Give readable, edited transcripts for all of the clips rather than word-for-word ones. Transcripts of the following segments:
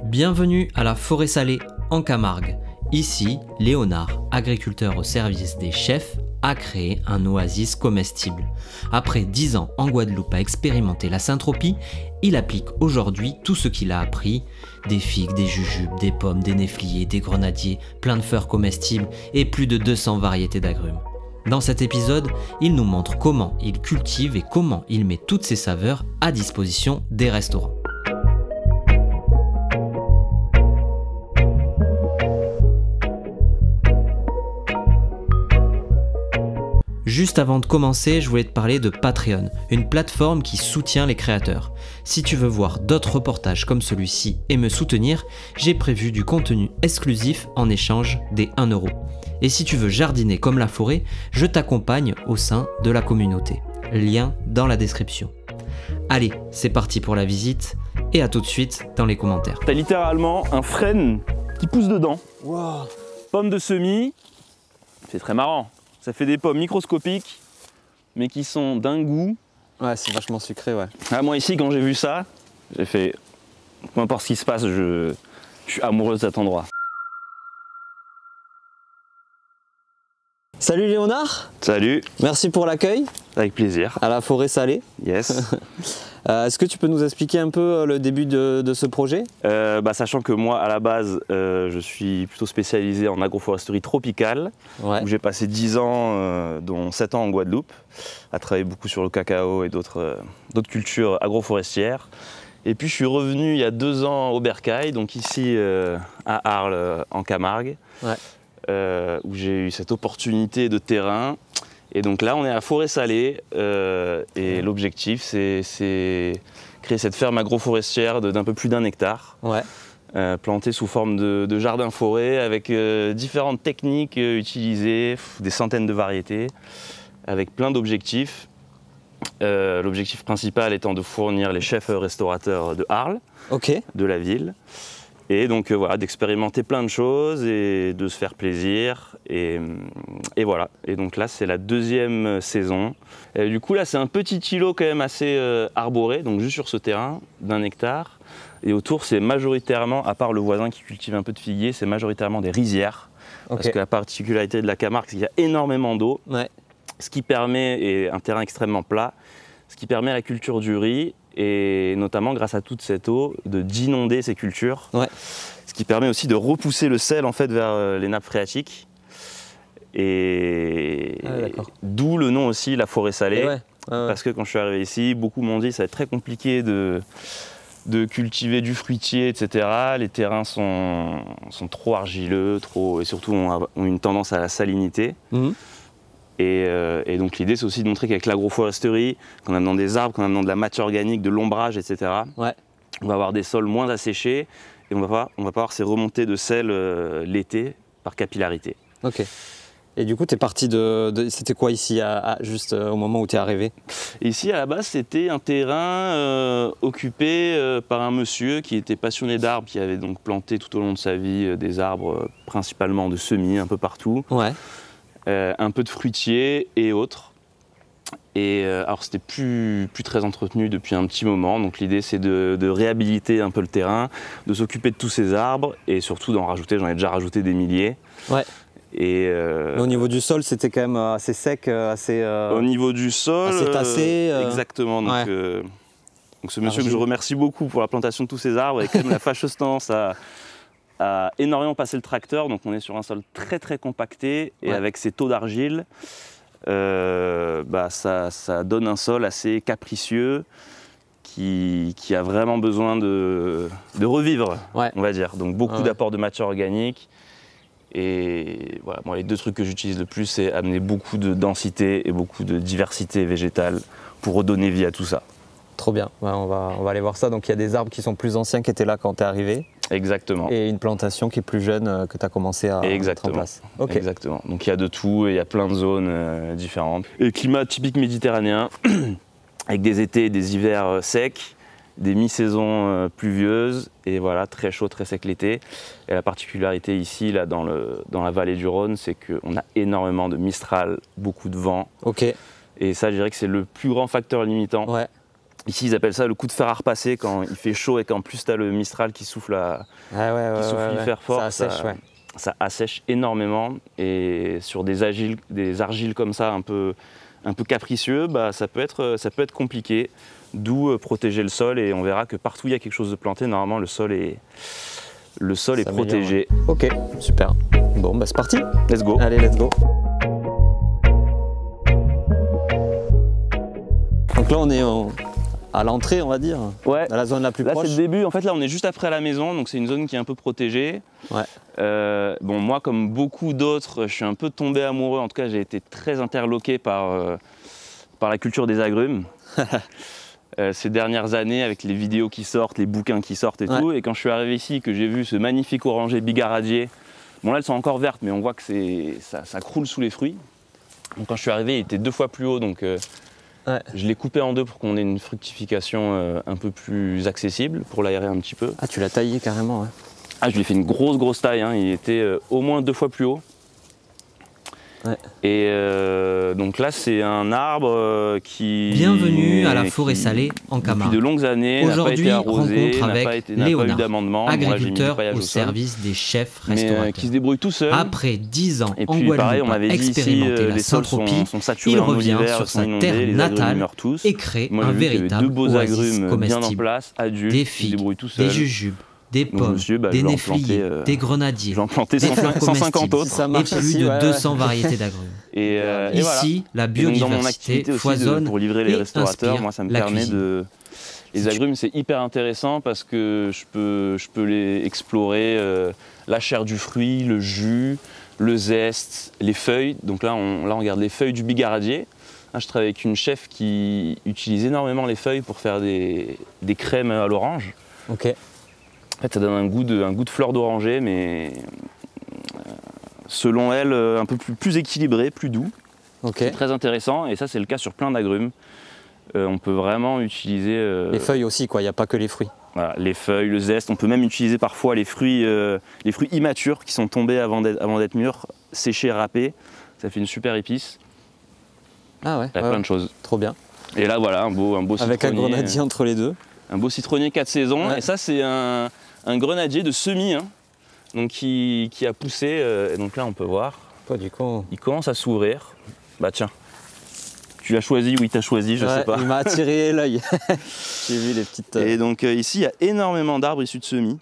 Bienvenue à la Forêt Salée en Camargue. Ici, Léonard, agriculteur au service des chefs, a créé un oasis comestible. Après 10 ans en Guadeloupe à expérimenter la syntropie, il applique aujourd'hui tout ce qu'il a appris, des figues, des jujubes, des pommes, des néfliers, des grenadiers, plein de fleurs comestibles et plus de 200 variétés d'agrumes. Dans cet épisode, il nous montre comment il cultive et comment il met toutes ces saveurs à disposition des restaurants. Juste avant de commencer, je voulais te parler de Patreon, une plateforme qui soutient les créateurs. Si tu veux voir d'autres reportages comme celui-ci et me soutenir, j'ai prévu du contenu exclusif en échange des 1 €. Et si tu veux jardiner comme la forêt, je t'accompagne au sein de la communauté. Lien dans la description. Allez, c'est parti pour la visite et à tout de suite dans les commentaires. T'as littéralement un frêne qui pousse dedans. Wow. Pommes de semis, c'est très marrant. Ça fait des pommes microscopiques, mais qui sont d'un goût. Ouais, c'est vachement sucré, ouais. Ah, moi ici, quand j'ai vu ça, j'ai fait, peu importe ce qui se passe, je suis amoureux de cet endroit. Salut Léonard. Salut, Merci pour l'accueil avec plaisir. à la Forêt Salée. Yes. Est-ce que tu peux nous expliquer un peu le début de ce projet? Sachant que moi, à la base, je suis plutôt spécialisé en agroforesterie tropicale, Ouais. où j'ai passé 10 ans, dont 7 ans en Guadeloupe, à travailler beaucoup sur le cacao et d'autres cultures agroforestières. Et puis je suis revenu il y a 2 ans au Bercail, donc ici à Arles, en Camargue, Ouais. où j'ai eu cette opportunité de terrain. Et donc là, on est à Forêt Salée, et l'objectif, c'est créer cette ferme agroforestière d'un peu plus d'1 hectare. Ouais. Planté sous forme de jardin-forêt avec différentes techniques utilisées, des centaines de variétés, avec plein d'objectifs. L'objectif principal étant de fournir les chefs restaurateurs de Arles, Ok. de la ville, et donc voilà, d'expérimenter plein de choses et de se faire plaisir. Et voilà, et donc là c'est la 2e saison. Et du coup là c'est un petit îlot quand même assez arboré, donc juste sur ce terrain d'1 hectare. Et autour, c'est majoritairement, à part le voisin qui cultive un peu de figuier, c'est majoritairement des rizières. Ok. Parce que la particularité de la Camargue, c'est qu'il y a énormément d'eau, Ouais. ce qui permet, et un terrain extrêmement plat, ce qui permet à la culture du riz, et notamment grâce à toute cette eau, d'inonder ces cultures. Ouais. Ce qui permet aussi de repousser le sel en fait vers les nappes phréatiques. Et D'accord. d'où le nom aussi, la Forêt Salée. Et ouais. Parce que quand je suis arrivé ici, beaucoup m'ont dit que ça va être très compliqué de cultiver du fruitier, etc. Les terrains sont trop argileux, et surtout ont une tendance à la salinité. Mhm. Et donc l'idée, c'est aussi de montrer qu'avec l'agroforesterie, qu'en amenant des arbres, qu'en amenant de la matière organique, de l'ombrage, etc., Ouais. on va avoir des sols moins asséchés et on va pas avoir ces remontées de sel l'été par capillarité. Ok. Et du coup, tu es parti c'était quoi ici, juste au moment où tu es arrivé? Et ici, à la base, c'était un terrain occupé par un monsieur qui était passionné d'arbres, qui avait donc planté tout au long de sa vie des arbres, principalement de semis, un peu partout, Ouais. un peu de fruitiers et autres. Et alors, c'était plus très entretenu depuis un petit moment, donc l'idée, c'est de réhabiliter un peu le terrain, de s'occuper de tous ces arbres et surtout d'en rajouter, j'en ai déjà rajouté des milliers. Ouais. Et Mais au niveau du sol, c'était quand même assez sec, assez. au niveau du sol, assez tassé, exactement. Donc, ouais. donc ce monsieur que je remercie beaucoup pour la plantation de tous ces arbres, et quand même la fâcheuse tendance à énormément passer le tracteur. Donc on est sur un sol très très compacté et Ouais. avec ces taux d'argile, ça donne un sol assez capricieux qui a vraiment besoin de revivre, Ouais. on va dire. Donc beaucoup Ouais. d'apports de matière organique. Et voilà, moi, les 2 trucs que j'utilise le plus, c'est amener beaucoup de densité et beaucoup de diversité végétale pour redonner vie à tout ça. Trop bien. Ouais, on va aller voir ça. Donc il y a des arbres qui sont plus anciens qui étaient là quand tu es arrivé. Exactement. Et une plantation qui est plus jeune que tu as commencé à mettre en place. Ok. Exactement. Donc il y a de tout et il y a plein de zones différentes. Et climat typique méditerranéen, avec des étés et des hivers secs, des mi-saisons pluvieuses, et voilà, très chaud, très sec l'été. Et la particularité ici, là, dans la vallée du Rhône, c'est qu'on a énormément de mistral, beaucoup de vent. Ok. Et ça, je dirais que c'est le plus grand facteur limitant. Ouais. Ici, ils appellent ça le coup de fer à repasser quand il fait chaud et qu'en plus, tu as le Mistral qui souffle, hyper fort. Ça assèche énormément. Et sur des argiles comme ça, un peu capricieux, bah, ça peut être compliqué. D'où protéger le sol. Et on verra que partout où il y a quelque chose de planté, normalement, le sol est protégé. Ok, super. Bon, bah c'est parti. Let's go. Allez, let's go. Donc là, on est à l'entrée, on va dire, ouais. Dans la zone la plus proche. Là, c'est le début. En fait, là, on est juste après la maison, donc c'est une zone qui est un peu protégée. Ouais. Bon, moi, comme beaucoup d'autres, je suis un peu tombé amoureux. En tout cas, j'ai été très interloqué par la culture des agrumes. Ces dernières années, avec les vidéos qui sortent, les bouquins qui sortent et tout. Et quand je suis arrivé ici, que j'ai vu ce magnifique oranger bigaradier, bon là, elles sont encore vertes, mais on voit que ça croule sous les fruits. Donc quand je suis arrivé, il était 2 fois plus haut, donc je l'ai coupé en 2 pour qu'on ait une fructification un peu plus accessible, pour l'aérer un petit peu. Ah, tu l'as taillé carrément, ouais. Ah, je lui ai fait une grosse taille, hein. Il était au moins 2 fois plus haut. Ouais. Et donc là, c'est un arbre qui... Bienvenue à la forêt salée en Camargue. Depuis de longues années, n'a pas été arrosé, n'a pas eu d'amendement. Agriculteur au service des chefs restaurateurs. Qui se débrouille tout seul. Après 10 ans et en puis, Guadeloupe pareil, on à avait dit expérimenter ici, la les sols syntropie, sont saturés il en revient hiver, sur sa inondés, terre les natale agrumes meurent tous. et crée Moi, un j'ai vu qu'il y avait véritable 2 beaux oasis agrumes bien en comestible. place, adultes, Des qui se figues, débrouillent tout des seuls. jujubes, des pommes, je des vais en néfliers, planter, des grenadiers, j'en plantais des fleurs 150 comestibles autres. Ça et marche plus ici, de 200 variétés d'agrumes. Et Ici, la voilà. Et donc, dans mon biodiversité activité aussi foisonne pour livrer les et restaurateurs, inspire moi ça me la permet cuisine. de... Les agrumes, c'est hyper intéressant parce que je peux les explorer, la chair du fruit, le jus, le zeste, les feuilles. Donc là, on regarde les feuilles du bigaradier. Là, je travaille avec une chef qui utilise énormément les feuilles pour faire des crèmes à l'orange. Ok. En fait, ça donne un goût de fleur d'oranger, mais selon elle, un peu plus équilibré, plus doux. Ok. C'est très intéressant, et ça, c'est le cas sur plein d'agrumes. On peut vraiment utiliser... Les feuilles aussi, quoi, il n'y a pas que les fruits. Voilà, les feuilles, le zeste. On peut même utiliser parfois les fruits immatures qui sont tombés avant d'être mûrs, séchés, râpés. Ça fait une super épice. Ah ouais. Il y a plein de choses. Trop bien. Et là, voilà, un beau Avec citronnier. un grenadier entre les deux. Un beau citronnier 4 saisons. Ouais. Et ça, c'est un grenadier de semis, hein, donc qui a poussé. Et donc là, on peut voir. Quoi, du coup. Il commence à s'ouvrir. Bah tiens. Tu l'as choisi ou il t'a choisi, je sais pas. Il m'a attiré l'œil. J'ai vu les petites... Et donc ici, il y a énormément d'arbres issus de semis.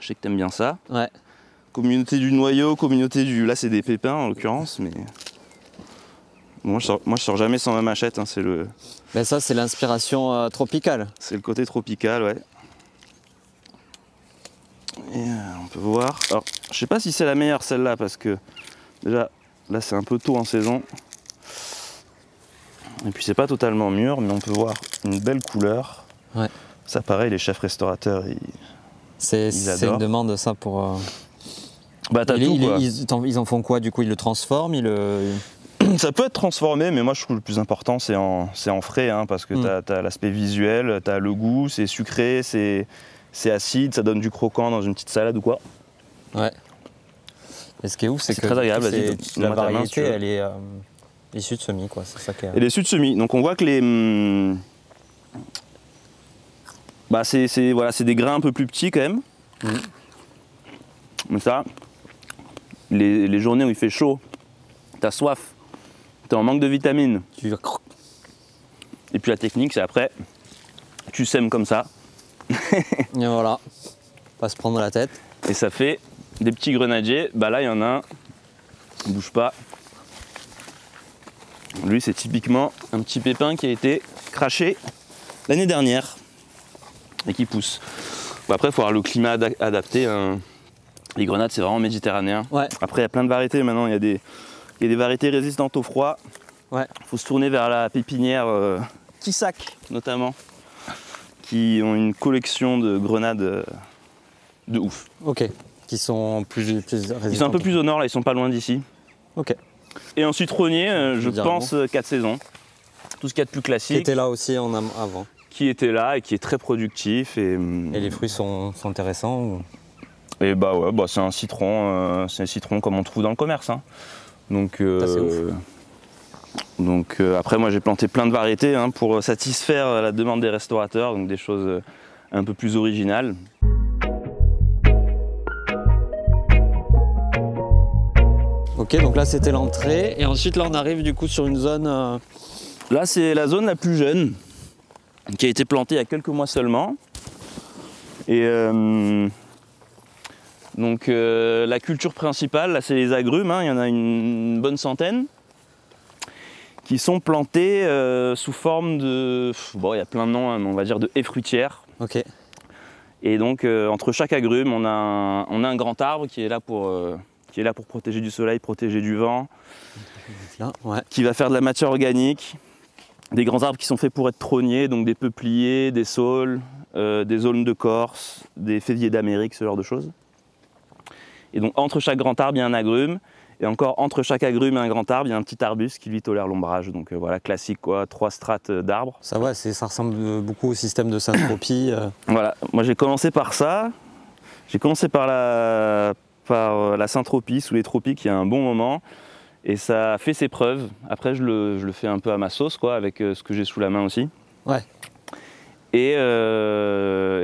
Je sais que t'aimes bien ça. Ouais. Communauté du noyau, communauté du... Là, c'est des pépins en l'occurrence, mais... Bon, moi, je sors jamais sans ma machette, hein, c'est le... Ben ça, c'est l'inspiration tropicale. C'est le côté tropical, ouais. Et on peut voir... Alors, je sais pas si c'est la meilleure celle-là, parce que... Déjà, là, c'est un peu tôt en saison. Et puis, c'est pas totalement mûr, mais on peut voir une belle couleur. Ouais. Ça, pareil, les chefs restaurateurs, c'est une demande, ça, pour... Bah, t'as tout, quoi. Ils en font quoi, du coup? Ils le transforment, Ça peut être transformé, mais moi je trouve le plus important c'est en frais, hein, parce que t'as l'aspect visuel, t'as le goût, c'est sucré, c'est acide, ça donne du croquant dans une petite salade ou quoi. Ouais. Et ce qui est ouf, c'est que très agréable, la variété, elle est issue de semis, quoi. C'est ça qui est... Elle est issue de semis, donc on voit que les... Bah c'est des grains un peu plus petits quand même. Mais ça, les journées où il fait chaud, t'as soif, t'es en manque de vitamines. Et puis la technique, c'est après, tu sèmes comme ça. Et voilà, pas se prendre la tête. Et ça fait des petits grenadiers. Bah là, il y en a un, il bouge pas. Lui, c'est typiquement un petit pépin qui a été craché l'année dernière et qui pousse. Bon, après, il faut avoir le climat adapté, hein. Les grenades, c'est vraiment méditerranéen. Ouais. Après, il y a plein de variétés maintenant. Il y a des variétés résistantes au froid. Ouais. Il faut se tourner vers la pépinière Kissac, notamment, qui ont une collection de grenades de ouf. Ok. Qui sont plus résistantes. Ils sont un peu plus au nord, là, ils sont pas loin d'ici. Ok. Et en citronnier, je pense 4 saisons. Tout ce qu'il y a de plus classique. Qui était là aussi avant. Qui était là et qui est très productif. Et les fruits sont intéressants ou... Et bah ouais, bah c'est un citron comme on trouve dans le commerce, hein. Donc c'est ouf. Donc après moi j'ai planté plein de variétés hein, pour satisfaire la demande des restaurateurs, donc des choses un peu plus originales. Ok, donc là c'était l'entrée et ensuite là on arrive du coup sur une zone... Là c'est la zone la plus jeune qui a été plantée il y a quelques mois seulement. Et donc la culture principale, là c'est les agrumes, hein, il y en a une bonne centaine qui sont plantés sous forme de... Bon, il y a plein de noms, hein, mais on va dire de haies fruitières. Ok. Et donc entre chaque agrume, on a un grand arbre qui est là pour protéger du soleil, protéger du vent, Là, ouais. qui va faire de la matière organique. Des grands arbres qui sont faits pour être trôniers, donc des peupliers, des saules, des aulnes de Corse, des féviers d'Amérique, ce genre de choses. Et donc entre chaque grand arbre, il y a un agrume. Et encore entre chaque agrume et un grand arbre, il y a un petit arbuste qui lui tolère l'ombrage. Donc voilà, classique quoi, 3 strates d'arbres. Ça va, ça ressemble beaucoup au système de syntropie. Voilà, moi j'ai commencé par ça. J'ai commencé par la syntropie sous les tropiques il y a un bon moment. Et ça a fait ses preuves. Après je le fais un peu à ma sauce quoi, avec ce que j'ai sous la main aussi. Ouais. Et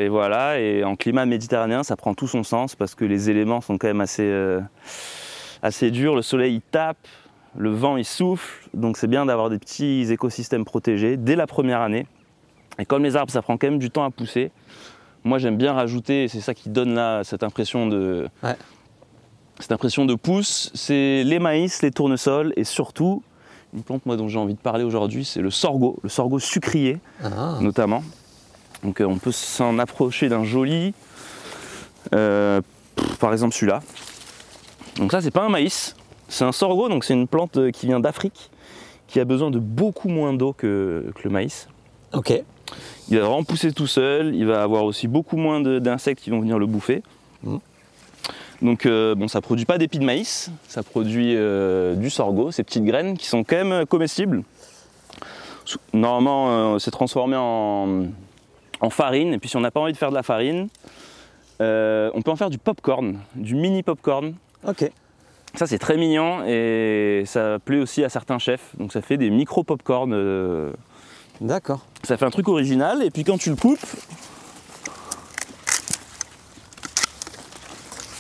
voilà, et en climat méditerranéen, ça prend tout son sens parce que les éléments sont quand même assez dur, le soleil il tape, le vent il souffle, donc c'est bien d'avoir des petits écosystèmes protégés dès la première année. Et comme les arbres ça prend quand même du temps à pousser, moi j'aime bien rajouter, et c'est ça qui donne là cette impression de pousse, c'est les maïs, les tournesols et surtout, une plante moi dont j'ai envie de parler aujourd'hui, c'est le sorgho sucrier notamment. Donc on peut s'en approcher d'un joli, par exemple celui-là. Donc ça c'est pas un maïs, c'est un sorgho, donc c'est une plante qui vient d'Afrique, qui a besoin de beaucoup moins d'eau que le maïs. Ok. Il va vraiment pousser tout seul, il va avoir aussi beaucoup moins d'insectes qui vont venir le bouffer. Donc bon, ça produit pas d'épis de maïs, ça produit du sorgho, ces petites graines qui sont quand même comestibles. Normalement c'est transformé en farine, et puis si on n'a pas envie de faire de la farine, on peut en faire du popcorn, du mini popcorn. Ok. Ça c'est très mignon et ça plaît aussi à certains chefs, donc ça fait des micro popcorn. D'accord. Ça fait un truc original et puis quand tu le coupes,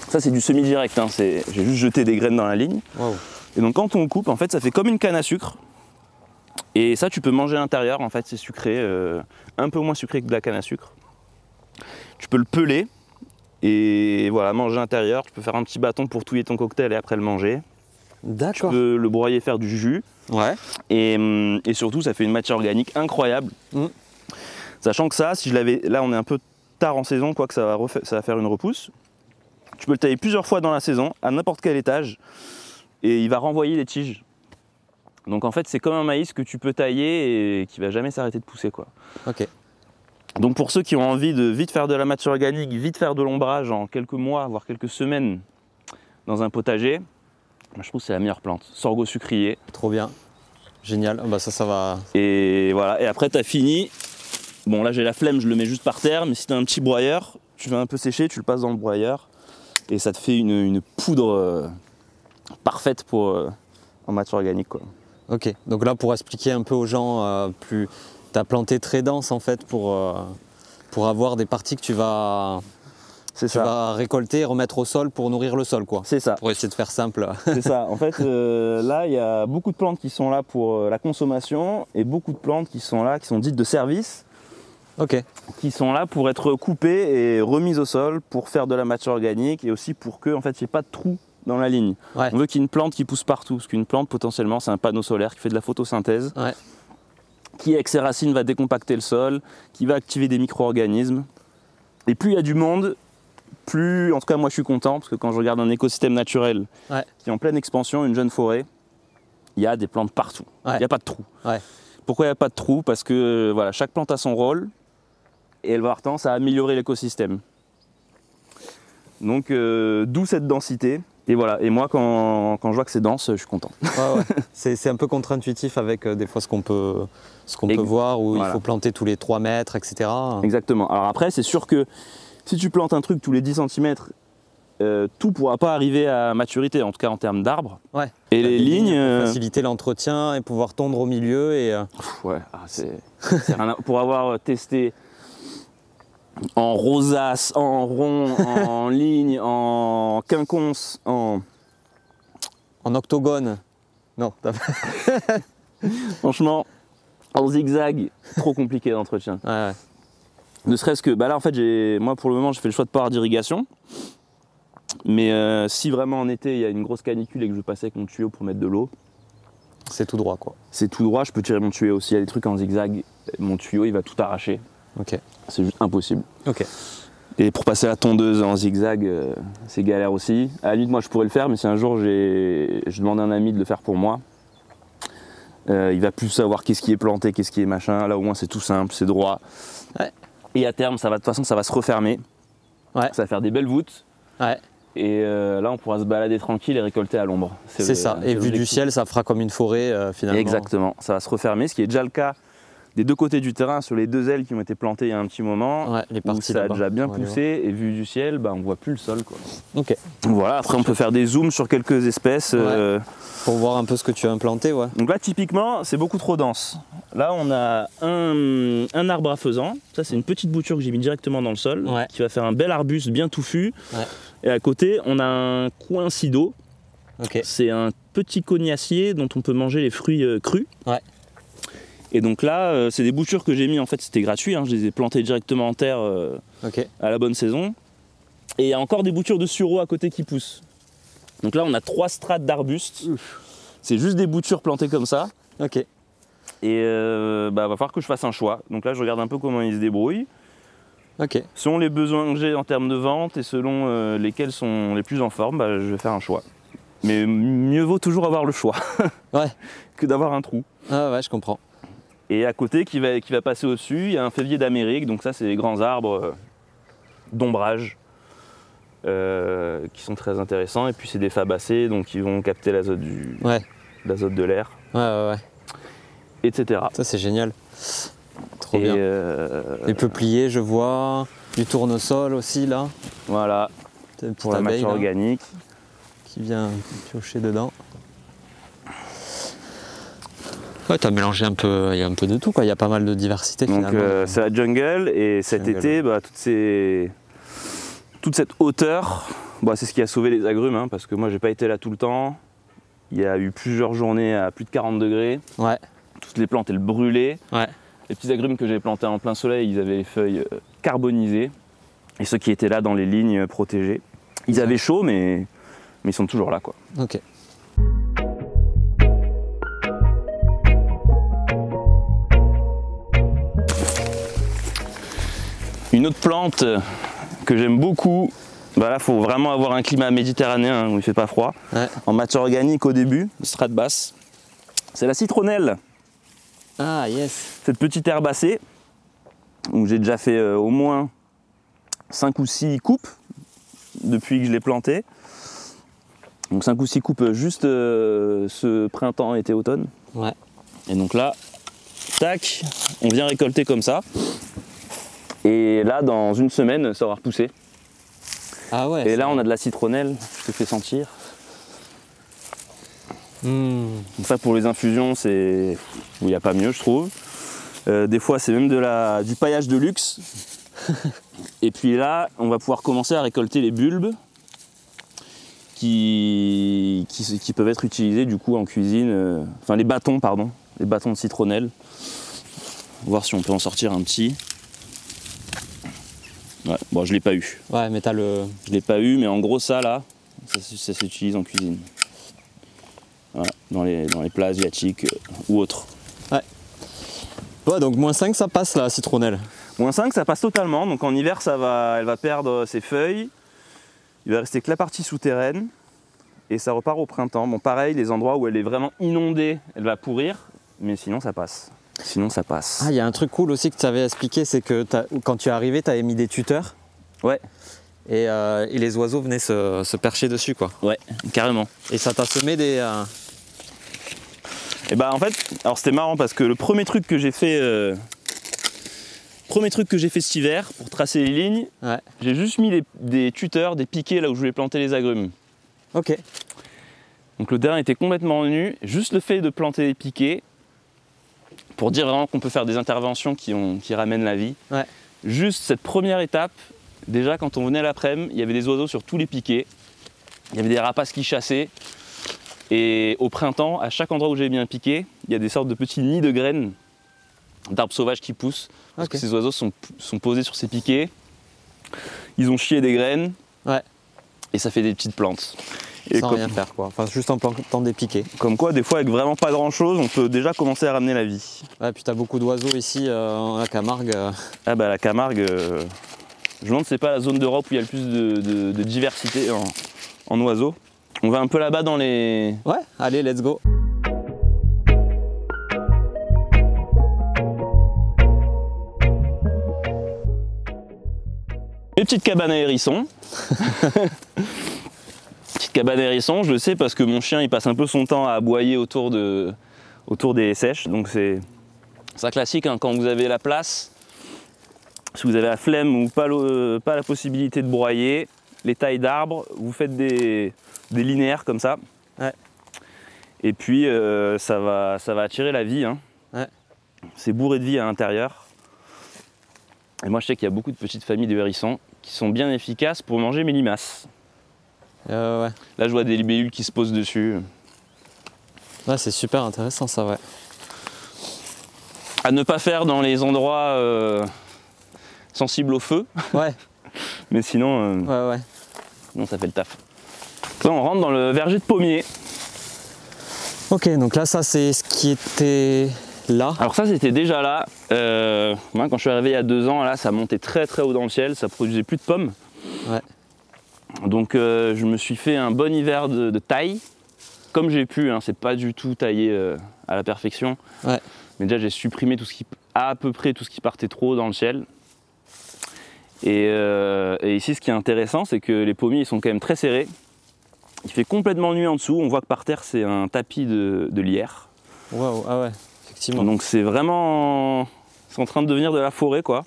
ça c'est du semi-direct, hein, j'ai juste jeté des graines dans la ligne. Wow. Et donc quand on le coupe, en fait ça fait comme une canne à sucre. Et ça tu peux manger à l'intérieur, en fait c'est sucré, un peu moins sucré que de la canne à sucre. Tu peux le peler. Et voilà, manger à l'intérieur, tu peux faire un petit bâton pour touiller ton cocktail et après le manger. D'accord. Tu peux le broyer, faire du jus. Ouais. Et surtout, ça fait une matière organique incroyable. Sachant que ça, si je l'avais... Là, on est un peu tard en saison, quoique ça va faire une repousse. Tu peux le tailler plusieurs fois dans la saison, à n'importe quel étage. Et il va renvoyer les tiges. Donc en fait, c'est comme un maïs que tu peux tailler et qui va jamais s'arrêter de pousser, quoi. Ok. Donc pour ceux qui ont envie de vite faire de la matière organique, vite faire de l'ombrage en quelques mois, voire quelques semaines dans un potager, je trouve que c'est la meilleure plante. Sorgho sucrier. Trop bien. Génial. Bah ça va. Et voilà, et après tu as fini. Bon là j'ai la flemme, je le mets juste par terre, mais si tu as un petit broyeur, tu fais un peu sécher, tu le passes dans le broyeur et ça te fait une poudre parfaite pour en matière organique, quoi. Ok. Donc là pour expliquer un peu aux gens T'as planté très dense en fait pour avoir des parties que tu vas récolter et remettre au sol pour nourrir le sol, quoi. C'est ça. Pour essayer de faire simple. C'est ça. En fait, là, il y a beaucoup de plantes qui sont là pour la consommation et beaucoup de plantes qui sont là, qui sont dites de service. Ok. Qui sont là pour être coupées et remises au sol pour faire de la matière organique et aussi pour que, en fait, il n'y ait pas de trou dans la ligne. Ouais. On veut qu'il y ait une plante qui pousse partout, parce qu'une plante, potentiellement, c'est un panneau solaire qui fait de la photosynthèse. Ouais. Qui avec ses racines va décompacter le sol, qui va activer des micro-organismes. Et plus il y a du monde, plus, en tout cas moi je suis content, parce que quand je regarde un écosystème naturel qui est en pleine expansion, une jeune forêt, il y a des plantes partout, il n'y a pas de trou. Ouais. Pourquoi il n'y a pas de trou? Parce que voilà, chaque plante a son rôle, et elle va avoir tendance à améliorer l'écosystème. Donc d'où cette densité. Et voilà, et moi quand je vois que c'est dense, je suis content. Ouais. C'est un peu contre-intuitif avec des fois ce qu'on peut voir où il faut planter tous les 3 mètres, etc. Exactement. Alors après, c'est sûr que si tu plantes un truc tous les 10 cm tout pourra pas arriver à maturité, en tout cas en termes d'arbres. Ouais. Et les lignes... Pour faciliter l'entretien et pouvoir tondre au milieu. Et, Ouais, pour avoir testé en rosace, en rond, en ligne, en quinconce, en octogone. Non, franchement, en zigzag, trop compliqué d'entretien. Ouais. Ne serait-ce que, là en fait, moi pour le moment, j'ai fait le choix de pas avoir d'irrigation. Mais si vraiment en été, il y a une grosse canicule et que je passais avec mon tuyau pour mettre de l'eau, c'est tout droit quoi. C'est tout droit, je peux tirer mon tuyau. S'il y a des trucs en zigzag, mon tuyau il va tout arracher. Ok. C'est juste impossible. Ok. Et pour passer la tondeuse en zigzag, c'est galère aussi. À la limite, moi je pourrais le faire, mais si un jour je demande à un ami de le faire pour moi, il va plus savoir qu'est-ce qui est planté, qu'est-ce qui est machin. Là au moins c'est tout simple, c'est droit. Ouais. Et à terme, de toute façon, ça va se refermer. Ouais. Ça va faire des belles voûtes. Ouais. Et là, on pourra se balader tranquille et récolter à l'ombre. C'est ça. Et vu du ciel, ça fera comme une forêt finalement. Exactement. Ça va se refermer, ce qui est déjà le cas des deux côtés du terrain, sur les deux ailes qui ont été plantées il y a un petit moment. Ouais, les parties où ça a déjà bien poussé. Et vu du ciel, on voit plus le sol, quoi. Ok. Voilà. Après, on peut faire des zooms sur quelques espèces. Ouais. Pour voir un peu ce que tu as implanté, ouais. Donc là, typiquement, c'est beaucoup trop dense. Là, on a un arbre à faisan. Ça, c'est une petite bouture que j'ai mis directement dans le sol, qui va faire un bel arbuste bien touffu. Ouais. Et à côté, on a un coïncido. Okay. C'est un petit cognacier dont on peut manger les fruits crus. Ouais. Et donc là, c'est des boutures que j'ai mis, en fait, c'était gratuit. Je les ai plantées directement en terre à la bonne saison. Et il y a encore des boutures de sureau à côté qui poussent. Donc là, on a 3 strates d'arbustes. C'est juste des boutures plantées comme ça. Ok. Et va falloir que je fasse un choix. Donc là, je regarde un peu comment ils se débrouillent. Ok. Selon les besoins que j'ai en termes de vente et selon lesquels sont les plus en forme, je vais faire un choix. Mais mieux vaut toujours avoir le choix que d'avoir un trou. Ah ouais, je comprends. Et à côté, qui va passer au-dessus, il y a un févier d'Amérique. Donc ça, c'est les grands arbres d'ombrage qui sont très intéressants. Et puis c'est des fabacées, donc ils vont capter l'azote de l'air. Ouais. Etc. Ça, c'est génial. Trop bien. Les peupliers, je vois. Du tournesol aussi, là. Voilà. Pour la matière organique. Qui vient piocher dedans. Ouais, t'as mélangé un peu, il y a un peu de tout, quoi. Il y a pas mal de diversité. Donc c'est la jungle, et cet été, toute cette hauteur, c'est ce qui a sauvé les agrumes, parce que moi j'ai pas été là tout le temps. Il y a eu plusieurs journées à plus de 40 degrés. Ouais. Toutes les plantes elles brûlaient. Ouais. Les petits agrumes que j'ai plantés en plein soleil, ils avaient les feuilles carbonisées. Et ceux qui étaient là dans les lignes protégées, ils avaient chaud, mais ils sont toujours là, quoi. Ok. Une autre plante que j'aime beaucoup, là, il faut vraiment avoir un climat méditerranéen où il ne fait pas froid. Ouais. En matière organique au début, strate basse, c'est la citronnelle. Ah yes. Cette petite herbacée, où j'ai déjà fait au moins 5 ou 6 coupes depuis que je l'ai plantée. Donc 5 ou 6 coupes juste ce printemps, été, automne. Ouais. Et donc là, tac, on vient récolter comme ça. Et là, dans une semaine, ça aura repoussé. Ah ouais. Et là, on a de la citronnelle, je te fais sentir. Donc ça, pour les infusions, c'est où il n'y a pas mieux, je trouve. Des fois, c'est même du paillage de luxe. Et puis là, on va pouvoir commencer à récolter les bulbes qui peuvent être utilisés du coup en cuisine. Enfin, les bâtons de citronnelle. On va voir si on peut en sortir un petit. Ouais, bon, je l'ai pas eu. Ouais, mais t'as le... Je l'ai pas eu, mais en gros, ça s'utilise en cuisine. Voilà, dans les plats asiatiques ou autres. Ouais. Ouais, donc -5, ça passe la citronnelle. -5, ça passe totalement. Donc en hiver, elle va perdre ses feuilles. Il va rester que la partie souterraine. Et ça repart au printemps. Bon, pareil, les endroits où elle est vraiment inondée, elle va pourrir. Mais sinon, ça passe. Ah, il y a un truc cool aussi que tu avais expliqué, c'est que quand tu es arrivé, tu avais mis des tuteurs. Ouais. Et les oiseaux venaient se percher dessus, quoi. Ouais, carrément. Et ça t'a semé des... Et en fait, alors c'était marrant parce que le premier truc que j'ai fait premier truc que j'ai fait cet hiver pour tracer les lignes, j'ai juste mis des tuteurs, des piquets là où je voulais planter les agrumes. Ok. Donc le terrain était complètement nu, juste le fait de planter des piquets, pour dire vraiment qu'on peut faire des interventions qui ramènent la vie. Ouais. Juste cette première étape, déjà quand on venait l'après-midi, il y avait des oiseaux sur tous les piquets, il y avait des rapaces qui chassaient, et au printemps, à chaque endroit où j'avais mis un piquet, il y a des sortes de petits nids de graines d'arbres sauvages qui poussent, parce que ces oiseaux sont posés sur ces piquets, ils ont chié des graines, et ça fait des petites plantes. Et sans rien faire quoi, enfin juste en plantant des piquets. Comme quoi, des fois avec vraiment pas grand chose, on peut déjà commencer à ramener la vie. Ouais, puis t'as beaucoup d'oiseaux ici en la Camargue. Ah bah la Camargue, je me demande si c'est pas la zone d'Europe où il y a le plus de diversité en oiseaux. On va un peu là-bas dans les... Ouais, allez, let's go. Mes petites cabanes à hérissons. Petite cabane à hérissons, je le sais parce que mon chien il passe un peu son temps à aboyer autour des sèches. Donc c'est ça classique hein, quand vous avez la place, si vous avez la flemme ou pas la possibilité de broyer, les tailles d'arbres, vous faites des linéaires comme ça. Ouais. Et puis ça va attirer la vie. Hein. Ouais. C'est bourré de vie à l'intérieur. Et moi je sais qu'il y a beaucoup de petites familles de hérissons qui sont bien efficaces pour manger mes limaces. Ouais. Là je vois des libellules qui se posent dessus. Ouais, c'est super intéressant ça, ouais. À ne pas faire dans les endroits sensibles au feu. Ouais. Mais sinon, non, ça fait le taf. Là on rentre dans le verger de pommiers. Ok, donc là ça c'est ce qui était là. Alors ça c'était déjà là. Moi quand je suis arrivé il y a 2 ans, là ça montait très très haut dans le ciel, ça produisait plus de pommes. Ouais. Donc je me suis fait un bon hiver de taille, comme j'ai pu, hein, c'est pas du tout taillé à la perfection. Ouais. Mais déjà j'ai supprimé à peu près tout ce qui partait trop haut dans le ciel. Et ici ce qui est intéressant c'est que les pommiers ils sont quand même très serrés. Il fait complètement nuit en dessous, on voit que par terre c'est un tapis de lierre. Waouh, ah ouais, effectivement. Donc c'est vraiment... c'est en train de devenir de la forêt quoi.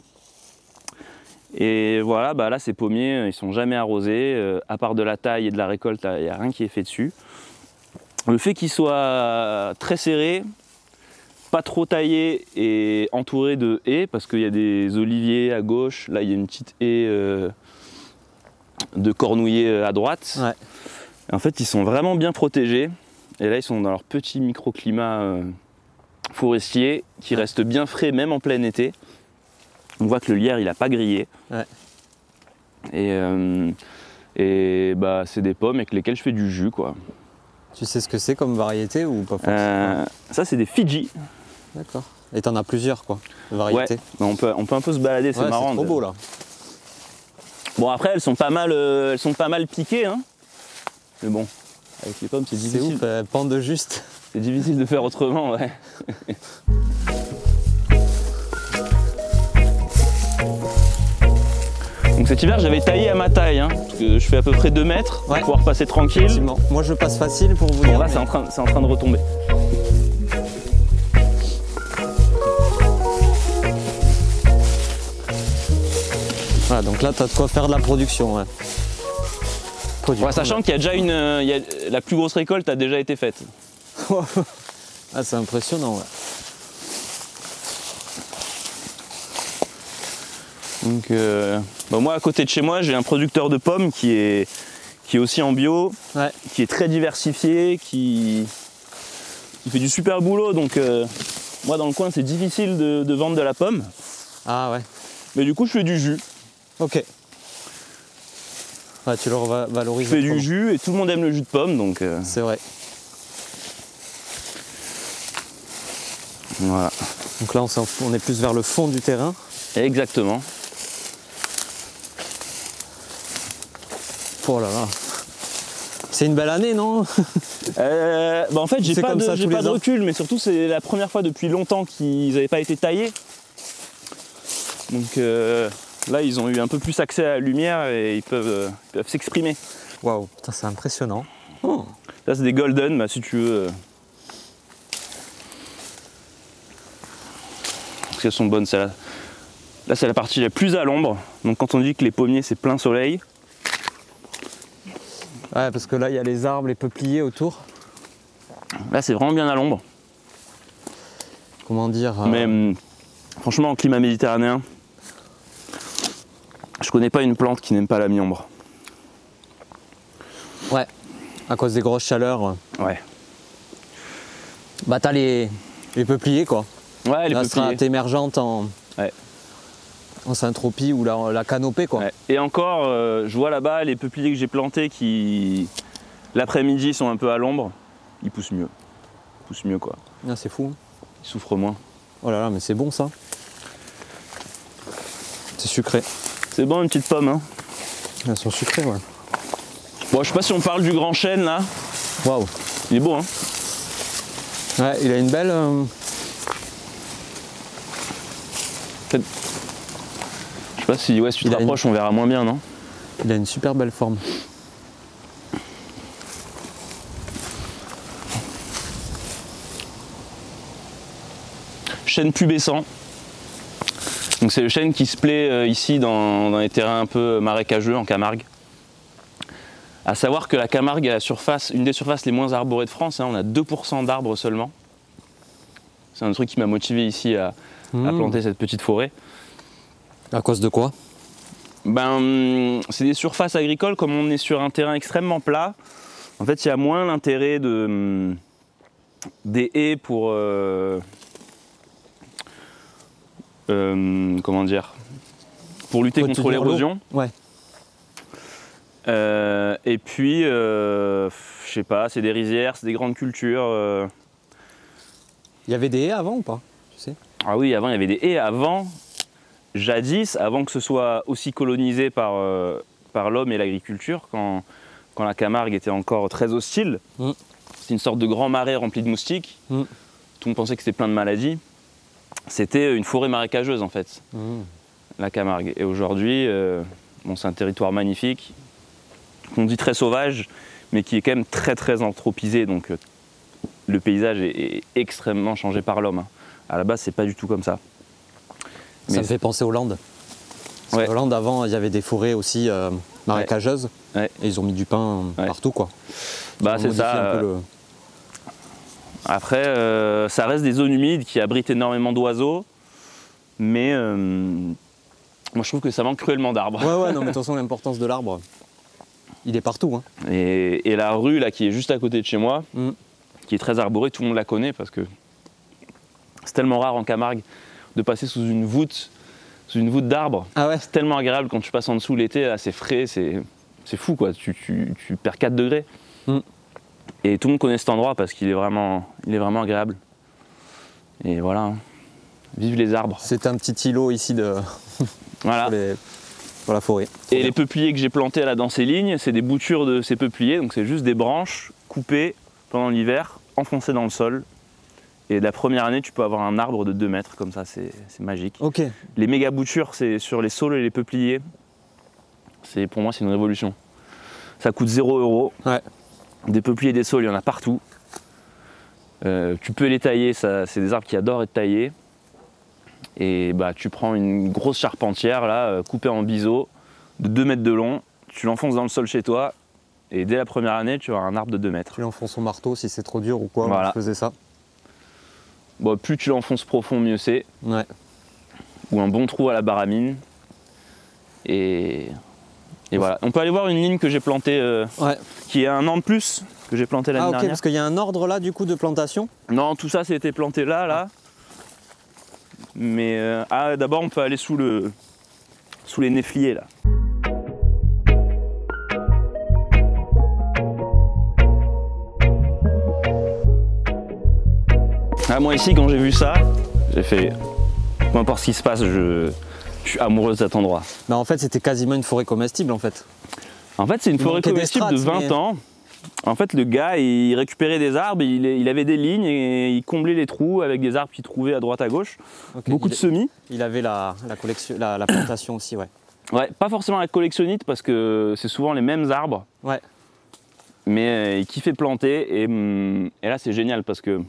Et voilà, bah là ces pommiers, ils sont jamais arrosés, à part de la taille et de la récolte, il n'y a rien qui est fait dessus. Le fait qu'ils soient très serrés, pas trop taillés et entourés de haies, parce qu'il y a des oliviers à gauche, là il y a une petite haie de cornouiller à droite. Ouais. Et en fait ils sont vraiment bien protégés, et là ils sont dans leur petit microclimat forestier qui reste bien frais même en plein été. On voit que le lierre il n'a pas grillé. Ouais. Et bah, c'est des pommes avec lesquelles je fais du jus quoi. Tu sais ce que c'est comme variété ou pas forcément? Ça c'est des Fidji. D'accord. Et t'en as plusieurs quoi, de variétés. Ouais, on peut un peu se balader, c'est marrant. C'est trop beau là. Bon après elles sont pas mal piquées hein. Mais bon, avec les pommes c'est difficile. C'est ouf, elles pendent juste. C'est difficile de faire autrement, ouais. Donc cet hiver j'avais taillé à ma taille, hein, parce que je fais à peu près 2 mètres pour pouvoir passer tranquille. Effectivement. Moi je passe facile pour vous dire. Bon, là c'est en train de retomber. Voilà, donc là tu as de quoi faire de la production. Ouais. Ouais, sachant qu'il y a déjà la plus grosse récolte a déjà été faite. Ah, c'est impressionnant, ouais. Donc, bah moi à côté de chez moi j'ai un producteur de pommes qui est aussi en bio, qui est très diversifié, qui fait du super boulot. Donc moi dans le coin c'est difficile de vendre de la pomme. Ah ouais. Mais du coup je fais du jus. Ok. Ouais, tu le revalorises. Je fais du jus et tout le monde aime le jus de pomme donc. C'est vrai. Voilà. Donc là on est plus vers le fond du terrain. Exactement. Oh là là. C'est une belle année, non? Bah en fait j'ai pas de recul, mais surtout c'est la première fois depuis longtemps qu'ils n'avaient pas été taillés. Donc là ils ont eu un peu plus accès à la lumière et ils peuvent s'exprimer. Waouh, putain c'est impressionnant. Oh. Là c'est des golden, bah si tu veux. Parce qu'elles sont bonnes celles-là. Là, c'est la partie la plus à l'ombre. Donc quand on dit que les pommiers, c'est plein soleil. Ouais, parce que là, il y a les arbres, les peupliers autour. Là, c'est vraiment bien à l'ombre. Comment dire Mais franchement, en climat méditerranéen, je connais pas une plante qui n'aime pas la mi-ombre. Ouais, à cause des grosses chaleurs. Ouais. Bah t'as les peupliers quoi. Ouais, les la peupliers. strate émergente en syntropie ou la canopée quoi. Ouais. Et encore, je vois là-bas les peupliers que j'ai plantés qui, l'après-midi, sont un peu à l'ombre. Ils poussent mieux. Ils poussent mieux quoi. Ah, c'est fou. Ils souffrent moins. Oh là là, mais c'est bon ça. C'est sucré. C'est bon, une petite pomme, hein. Elles sont sucrées, ouais. Bon, je sais pas si on parle du grand chêne là. Waouh. Il est beau, hein. Ouais, il a une belle. Je sais pas si, si tu te rapproches, on verra moins bien, non? Il a une super belle forme. Chêne pubescent. Donc c'est le chêne qui se plaît ici dans les terrains un peu marécageux en Camargue. À savoir que la Camargue est une des surfaces les moins arborées de France, hein, on a 2% d'arbres seulement. C'est un truc qui m'a motivé ici à planter cette petite forêt. À cause de quoi? Ben, c'est des surfaces agricoles, comme on est sur un terrain extrêmement plat. En fait, il y a moins l'intérêt des haies pour... comment dire, pour lutter contre l'érosion. Ouais. Et puis, je sais pas, c'est des rizières, c'est des grandes cultures. Il y avait des haies avant ou pas, tu sais? Ah oui, avant il y avait des haies. Avant, jadis, avant que ce soit aussi colonisé par l'homme et l'agriculture, quand la Camargue était encore très hostile, c'était une sorte de grand marais rempli de moustiques. Tout le monde pensait que c'était plein de maladies. C'était une forêt marécageuse en fait, la Camargue. Et aujourd'hui, bon, c'est un territoire magnifique, qu'on dit très sauvage, mais qui est quand même très très anthropisé. Donc le paysage est extrêmement changé par l'homme. À la base, c'est pas du tout comme ça. Ça me fait penser aux Landes. Ouais. Aux Landes, avant, il y avait des forêts aussi marécageuses. Ouais. Et ils ont mis du pin partout, quoi. Bah, c'est ça. Après, ça reste des zones humides qui abritent énormément d'oiseaux, mais moi je trouve que ça manque cruellement d'arbres. Ouais, non, mais de toute façon, l'importance de l'arbre, il est partout. Hein. Et la rue là, qui est juste à côté de chez moi, qui est très arborée, tout le monde la connaît parce que c'est tellement rare en Camargue de passer sous une voûte d'arbres. Ah ouais. C'est tellement agréable quand tu passes en dessous l'été, c'est frais, c'est fou quoi, tu perds 4 degrés. Et tout le monde connaît cet endroit parce qu'il est vraiment agréable. Et voilà, hein. Vive les arbres. C'est un petit îlot ici voilà. pour la forêt. Et les peupliers que j'ai plantés là dans ces lignes, c'est des boutures de ces peupliers, donc c'est juste des branches coupées pendant l'hiver, enfoncées dans le sol. Et la première année, tu peux avoir un arbre de 2 mètres, comme ça, c'est magique. Ok. Les méga boutures, c'est sur les saules et les peupliers. Pour moi, c'est une révolution. Ça coûte 0 €. Ouais. Des peupliers et des saules, il y en a partout. Tu peux les tailler, c'est des arbres qui adorent être taillés. Et bah, tu prends une grosse charpentière, là, coupée en biseau, de 2 mètres de long, tu l'enfonces dans le sol chez toi, et dès la première année, tu auras un arbre de 2 mètres. Tu l'enfonces au marteau si c'est trop dur ou quoi, voilà. Je faisais ça. Bon, plus tu l'enfonces profond, mieux c'est. Ouais. Ou un bon trou à la baramine. Et voilà. On peut aller voir une ligne que j'ai plantée, qui est 1 an de plus, que j'ai plantée l'année dernière. Parce qu'il y a un ordre là du coup de plantation? Non, tout ça c'était planté là. Mais d'abord on peut aller sous les néfliers là. Ah, moi ici quand j'ai vu ça, j'ai fait, peu importe ce qui se passe, je suis amoureux de cet endroit. Bah en fait c'était quasiment une forêt comestible en fait. En fait c'est une forêt comestible de 20 ans. En fait le gars il récupérait des arbres, il avait des lignes et il comblait les trous avec des arbres qu'il trouvait à droite à gauche. Okay. Beaucoup de semis. Il avait la plantation aussi, ouais. Ouais, pas forcément la collectionnite parce que c'est souvent les mêmes arbres. Ouais. Mais il kiffait planter et là c'est génial parce que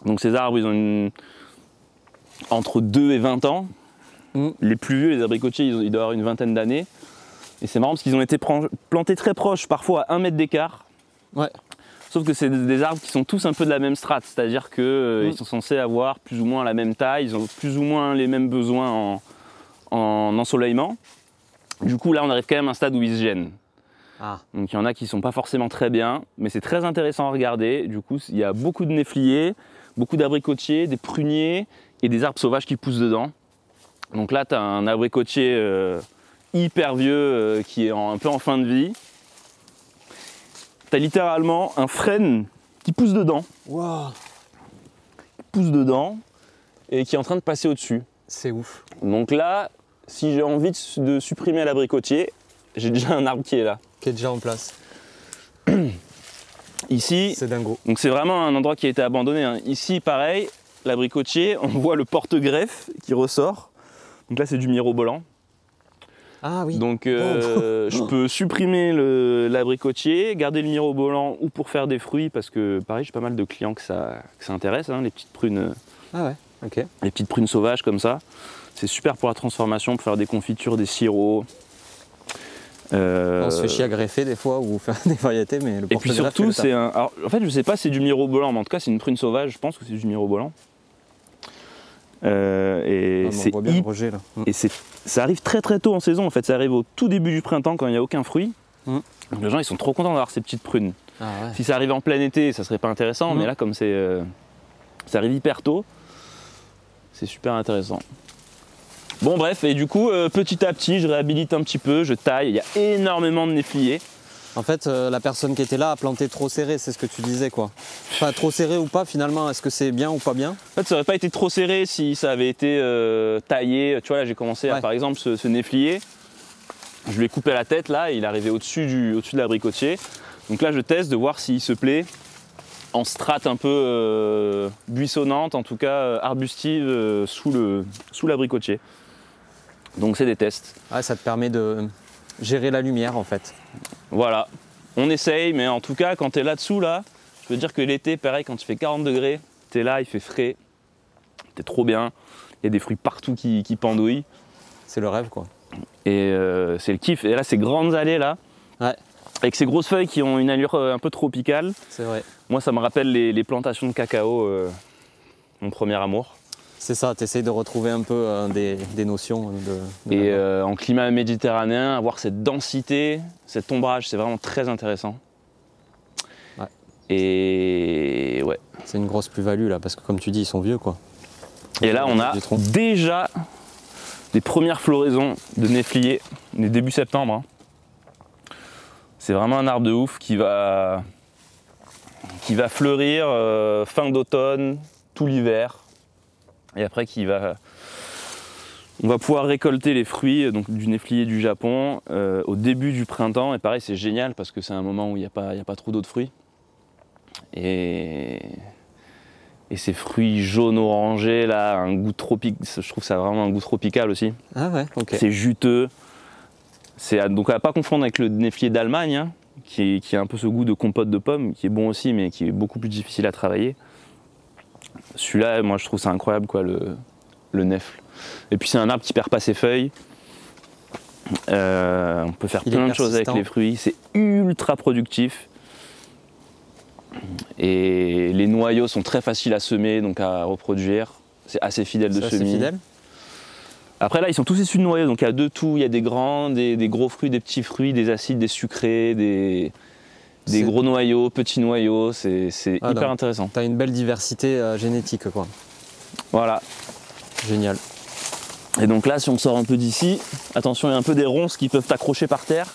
donc ces arbres ils ont entre 2 et 20 ans. Les plus vieux, les abricotiers, ils doivent avoir une vingtaine d'années. Et c'est marrant parce qu'ils ont été plantés très proches, parfois à 1 mètre d'écart. Ouais. Sauf que c'est des arbres qui sont tous un peu de la même strate, c'est-à-dire qu'ils sont censés avoir plus ou moins la même taille, ils ont plus ou moins les mêmes besoins en ensoleillement. Du coup, là, on arrive quand même à un stade où ils se gênent. Ah. Donc il y en a qui ne sont pas forcément très bien, mais c'est très intéressant à regarder. Du coup, il y a beaucoup de néfliers, beaucoup d'abricotiers, des pruniers et des arbres sauvages qui poussent dedans. Donc là, tu as un abricotier hyper vieux qui est un peu en fin de vie. Tu as littéralement un frêne qui pousse dedans. Wow. Qui pousse dedans et qui est en train de passer au-dessus. C'est ouf. Donc là, si j'ai envie de supprimer l'abricotier, j'ai déjà un arbre qui est là. Qui est déjà en place. Ici, c'est dingo. Donc c'est vraiment un endroit qui a été abandonné, hein. Ici, pareil, l'abricotier, on voit le porte-greffe qui ressort. Donc là, c'est du mirobolant. Ah oui. Donc je peux supprimer l'abricotier, garder le mirobolant ou pour faire des fruits, parce que pareil, j'ai pas mal de clients que ça intéresse, hein, les petites prunes. Ah ouais, ok. Les petites prunes sauvages comme ça. C'est super pour la transformation, pour faire des confitures, des sirops. On se fait chier à greffer des fois ou faire des variétés, mais le porte-greffe. Et puis surtout, c'est un. Alors, en fait, je sais pas si c'est du mirobolant, mais en tout cas, c'est une prune sauvage. Je pense que c'est du mirobolant. Et on voit bien le rejet là. Et ça arrive très très tôt en saison. En fait, ça arrive au tout début du printemps quand il n'y a aucun fruit. Donc les gens, ils sont trop contents d'avoir ces petites prunes. Ah ouais. Si ça arrivait en plein été, ça serait pas intéressant. Mais là, comme ça arrive hyper tôt, c'est super intéressant. Bon bref, et du coup, petit à petit, je réhabilite un petit peu, je taille, il y a énormément de néfliers. En fait, la personne qui était là a planté trop serré, c'est ce que tu disais quoi. Enfin, trop serré ou pas finalement, est-ce que c'est bien ou pas bien? En fait, ça aurait pas été trop serré si ça avait été taillé. Tu vois, là j'ai commencé à, par exemple, ce néflier, je lui ai coupé la tête là, il est arrivé au-dessus de l'abricotier. Donc là, je teste de voir s'il se plaît en strate un peu buissonnante, en tout cas arbustive, sous l'abricotier. Donc c'est des tests. Ouais, ça te permet de gérer la lumière en fait. Voilà, on essaye, mais en tout cas quand tu es là-dessous, là, je peux dire que l'été, pareil, quand il fait 40 degrés, tu es là, il fait frais, t'es trop bien, il y a des fruits partout qui pendouillent. C'est le rêve quoi. Et c'est le kiff. Et là, ces grandes allées là, avec ces grosses feuilles qui ont une allure un peu tropicale. C'est vrai. Moi, ça me rappelle les plantations de cacao, mon premier amour. C'est ça, tu essayes de retrouver un peu des notions Et en climat méditerranéen, avoir cette densité, cet ombrage, c'est vraiment très intéressant. Ouais. Et ouais. C'est une grosse plus-value là, parce que comme tu dis, ils sont vieux quoi. Et là, on a déjà des premières floraisons de néfliers, on est début septembre. Hein. C'est vraiment un arbre de ouf qui va fleurir fin d'automne, tout l'hiver. Et après, on va pouvoir récolter les fruits donc, du néflier du Japon au début du printemps. Et pareil, c'est génial parce que c'est un moment où il n'y a pas trop d'autres fruits. Et ces fruits jaunes orangés, là, un goût tropical, je trouve ça a vraiment un goût tropical aussi. Ah ouais, ok. C'est juteux. Donc à ne pas confondre avec le néflier d'Allemagne, hein, qui a un peu ce goût de compote de pommes, qui est bon aussi, mais qui est beaucoup plus difficile à travailler. Celui-là, moi je trouve ça incroyable, quoi, le nèfle. Et puis c'est un arbre qui perd pas ses feuilles. On peut faire plein de choses avec les fruits. C'est ultra productif. Et les noyaux sont très faciles à semer, donc à reproduire. C'est assez fidèle de semis. Fidèle. Après là, ils sont tous issus de noyaux, donc il y a de tout. Il y a des grands, des gros fruits, des petits fruits, des acides, des sucrés, des gros noyaux, petits noyaux. C'est hyper intéressant. Tu as une belle diversité génétique, quoi. Voilà. Génial. Et donc là, si on sort un peu d'ici, attention, il y a un peu des ronces qui peuvent t'accrocher par terre.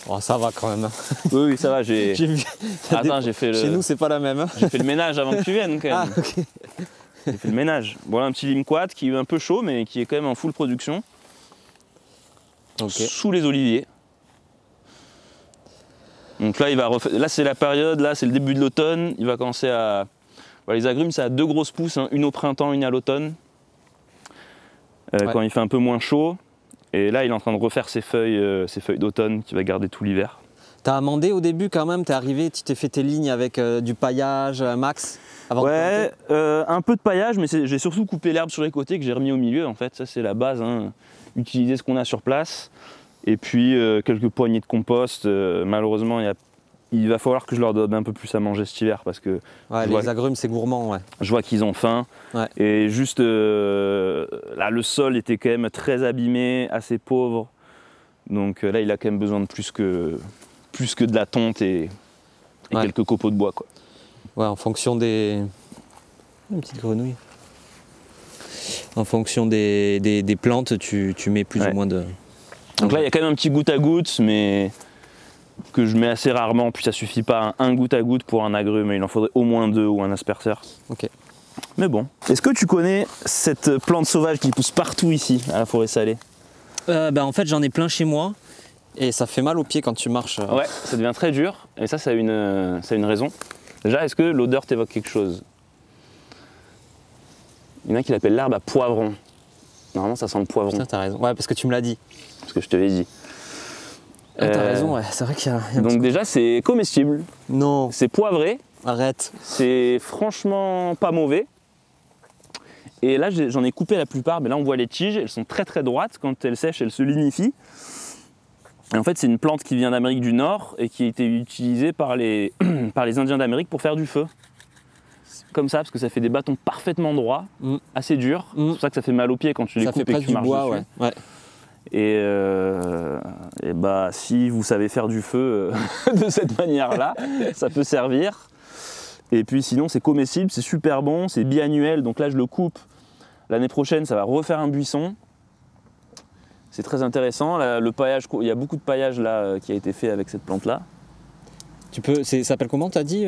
Oh, ça va quand même. Oui, ça va. J'ai vu. Attends, j'ai fait le... Chez nous, c'est pas la même. J'ai fait le ménage avant que tu viennes, quand même. Ah, ok. J'ai fait le ménage. Voilà un petit limquat qui est un peu chaud, mais qui est quand même en full production. Okay. Sous les oliviers. Donc là, là c'est la période, là c'est le début de l'automne. Il va commencer à... Voilà, les agrumes, ça a 2 grosses pousses, hein, une au printemps, une à l'automne. Quand il fait un peu moins chaud. Et là, il est en train de refaire ses feuilles d'automne qu'il va garder tout l'hiver. T'as amendé au début quand même, t'es arrivé, tu t'es fait tes lignes avec du paillage max avant de planter. Un peu de paillage, mais j'ai surtout coupé l'herbe sur les côtés que j'ai remis au milieu en fait. Ça c'est la base, hein. Utiliser ce qu'on a sur place. Et puis quelques poignées de compost. Malheureusement, il va falloir que je leur donne un peu plus à manger cet hiver parce que les agrumes c'est gourmand. Ouais. Je vois qu'ils ont faim. Ouais. Et juste là, le sol était quand même très abîmé, assez pauvre. Donc là, il a quand même besoin de plus que de la tonte et quelques copeaux de bois, quoi. Ouais, en fonction des... Une petite grenouille. En fonction des plantes, tu mets plus ou moins de... Donc là, il y a quand même un petit goutte à goutte, mais que je mets assez rarement. Puis ça suffit pas, un goutte à goutte pour un agrume. Il en faudrait au moins 2 ou un asperceur. Ok. Mais bon. Est-ce que tu connais cette plante sauvage qui pousse partout ici, à la forêt salée? En fait, j'en ai plein chez moi. Et ça fait mal aux pieds quand tu marches. Ouais, ça devient très dur. Et ça a une raison. Déjà, est-ce que l'odeur t'évoque quelque chose? Il y en a qui l'appellent l'herbe à poivron. Normalement, ça sent le poivron. Ça, t'as raison. Ouais, parce que tu me l'as dit. Parce que je te l'ai dit. T'as raison, ouais. C'est vrai qu'il y a donc déjà, c'est comestible. Non. C'est poivré. Arrête. C'est franchement pas mauvais. Et là, j'en ai coupé la plupart. Mais là, on voit les tiges. Elles sont très très droites. Quand elles sèchent, elles se lignifient. Et en fait, c'est une plante qui vient d'Amérique du Nord et qui a été utilisée par les Indiens d'Amérique pour faire du feu. Comme ça, parce que ça fait des bâtons parfaitement droits, assez durs. C'est pour ça que ça fait mal aux pieds quand tu les coupes et que tu marches dessus. Ouais. Et bah, si vous savez faire du feu de cette manière-là, ça peut servir. Et puis sinon, c'est comestible, c'est super bon, c'est biannuel. Donc là, je le coupe. L'année prochaine, ça va refaire un buisson. C'est très intéressant. Là, le paillage, il y a beaucoup de paillage là qui a été fait avec cette plante-là. Ça s'appelle comment, t'as dit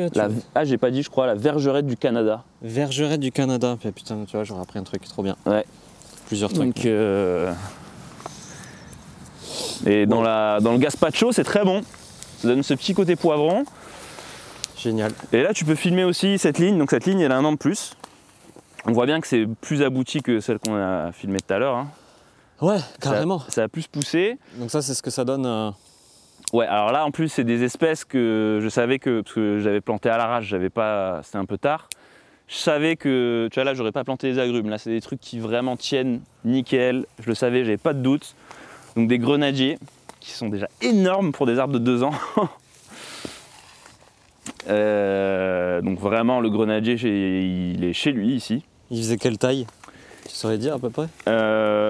j'ai pas dit, je crois, la vergerette du Canada. Vergerette du Canada. Putain, tu vois, j'aurais appris un truc trop bien. Ouais. Plusieurs trucs. Donc, et dans le gazpacho, c'est très bon. Ça donne ce petit côté poivron. Génial. Et là, tu peux filmer aussi cette ligne. Donc cette ligne, elle a 1 an de plus. On voit bien que c'est plus abouti que celle qu'on a filmée tout à l'heure. Hein. Ouais, carrément. Ça a plus poussé. Donc ça, c'est ce que ça donne. Ouais, alors là, en plus, c'est des espèces que je savais parce que j'avais planté à l'arrache, c'était un peu tard. Je savais que, tu vois, là, j'aurais pas planté les agrumes. Là, c'est des trucs qui vraiment tiennent nickel. Je le savais, j'avais pas de doute. Donc des grenadiers qui sont déjà énormes pour des arbres de 2 ans. Donc vraiment, le grenadier, il est chez lui ici. Il faisait quelle taille? Tu saurais dire à peu près?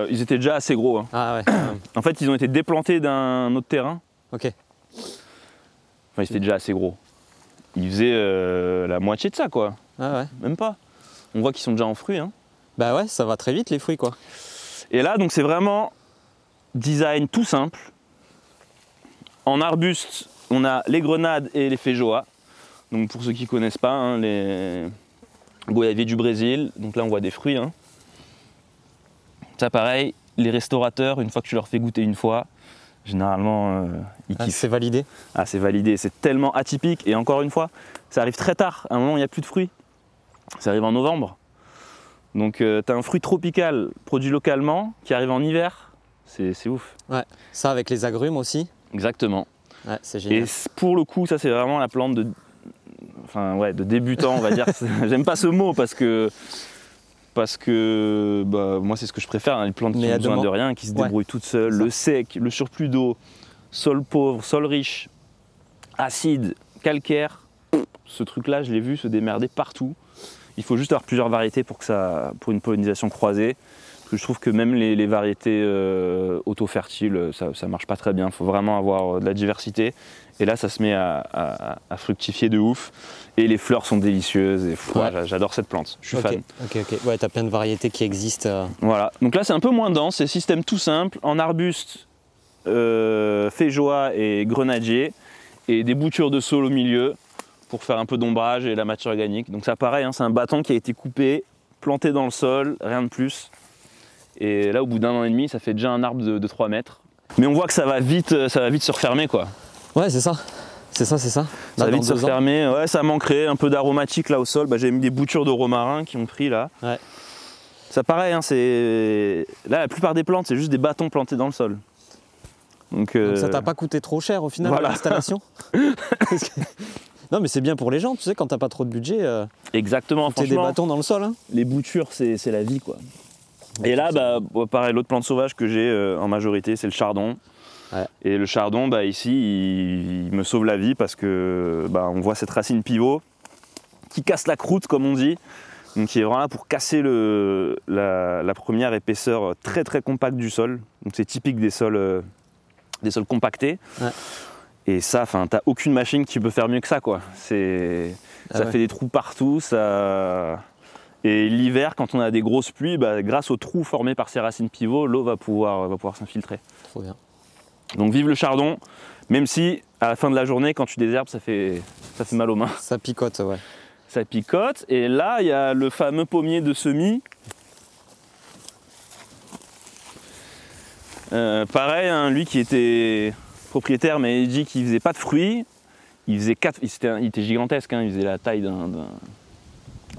Ils étaient déjà assez gros. Hein. Ah ouais. En fait, ils ont été déplantés d'un autre terrain. Ok. Enfin, ils étaient déjà assez gros. Ils faisaient la moitié de ça, quoi. Ah ouais. Même pas. On voit qu'ils sont déjà en fruits. Hein. Bah ouais, ça va très vite les fruits, quoi. Et là, donc c'est vraiment design tout simple. En arbuste, on a les grenades et les feijoas. Donc pour ceux qui ne connaissent pas, hein, les goyaviers du Brésil. Donc là, on voit des fruits. Hein. Ça, pareil, les restaurateurs, une fois que tu leur fais goûter une fois, généralement, ils kiffent. C'est validé? Ah, c'est validé. C'est tellement atypique. Et encore une fois, ça arrive très tard. À un moment, il n'y a plus de fruits. Ça arrive en novembre. Donc, tu as un fruit tropical produit localement qui arrive en hiver. C'est ouf. Ouais. Ça, avec les agrumes aussi? Exactement. Ouais, c'est génial. Et pour le coup, ça, c'est vraiment la plante de débutant, on va dire. J'aime pas ce mot parce que moi, c'est ce que je préfère, hein, les plantes qui ont besoin de rien, qui se débrouillent toutes seules. Le sec, le surplus d'eau, sol pauvre, sol riche, acide, calcaire. Ce truc-là, je l'ai vu se démerder partout. Il faut juste avoir plusieurs variétés pour une pollinisation croisée. Parce que je trouve que même les variétés auto-fertiles, ça marche pas très bien. Il faut vraiment avoir de la diversité. Et là, ça se met à fructifier de ouf. Et les fleurs sont délicieuses. Et j'adore cette plante. Je suis fan. Ok. Ouais, t'as plein de variétés qui existent. Voilà. Donc là, c'est un peu moins dense. C'est système tout simple. En arbuste, feijoa et grenadier. Et des boutures de saule au milieu pour faire un peu d'ombrage et la matière organique. Donc ça, pareil, hein, c'est un bâton qui a été coupé, planté dans le sol, rien de plus. Et là, au bout d'1 an et demi, ça fait déjà un arbre de 3 mètres. Mais on voit que ça va vite se refermer, quoi. Ouais, c'est ça. Ça va vite se refermer. Ouais, ça manquerait un peu d'aromatique là au sol. Bah, j'ai mis des boutures de romarin qui ont pris là. Ouais. Ça pareil, hein, là la plupart des plantes, c'est juste des bâtons plantés dans le sol. Donc ça t'a pas coûté trop cher au final, voilà. l'installation? Non mais c'est bien pour les gens, tu sais, quand t'as pas trop de budget. Exactement, t'es des bâtons dans le sol. Hein. Les boutures, c'est la vie, quoi. Et là, pareil, l'autre plante sauvage que j'ai en majorité, c'est le chardon. Ouais. Et le chardon, ici, il me sauve la vie parce que on voit cette racine pivot qui casse la croûte, comme on dit. Donc qui est vraiment là pour casser la première épaisseur très très compacte du sol. Donc c'est typique des sols compactés. Ouais. Et ça, t'as aucune machine qui peut faire mieux que ça, quoi. Ça fait des trous partout. Et l'hiver, quand on a des grosses pluies, grâce aux trous formés par ces racines pivots, l'eau va pouvoir s'infiltrer. Trop bien. Donc vive le chardon, même si à la fin de la journée, quand tu désherbes, ça fait mal aux mains. Ça picote, ouais. Ça picote. Et là, il y a le fameux pommier de semis. Pareil, hein, lui qui était propriétaire, mais il dit qu'il faisait pas de fruits. Il était gigantesque, hein, il faisait la taille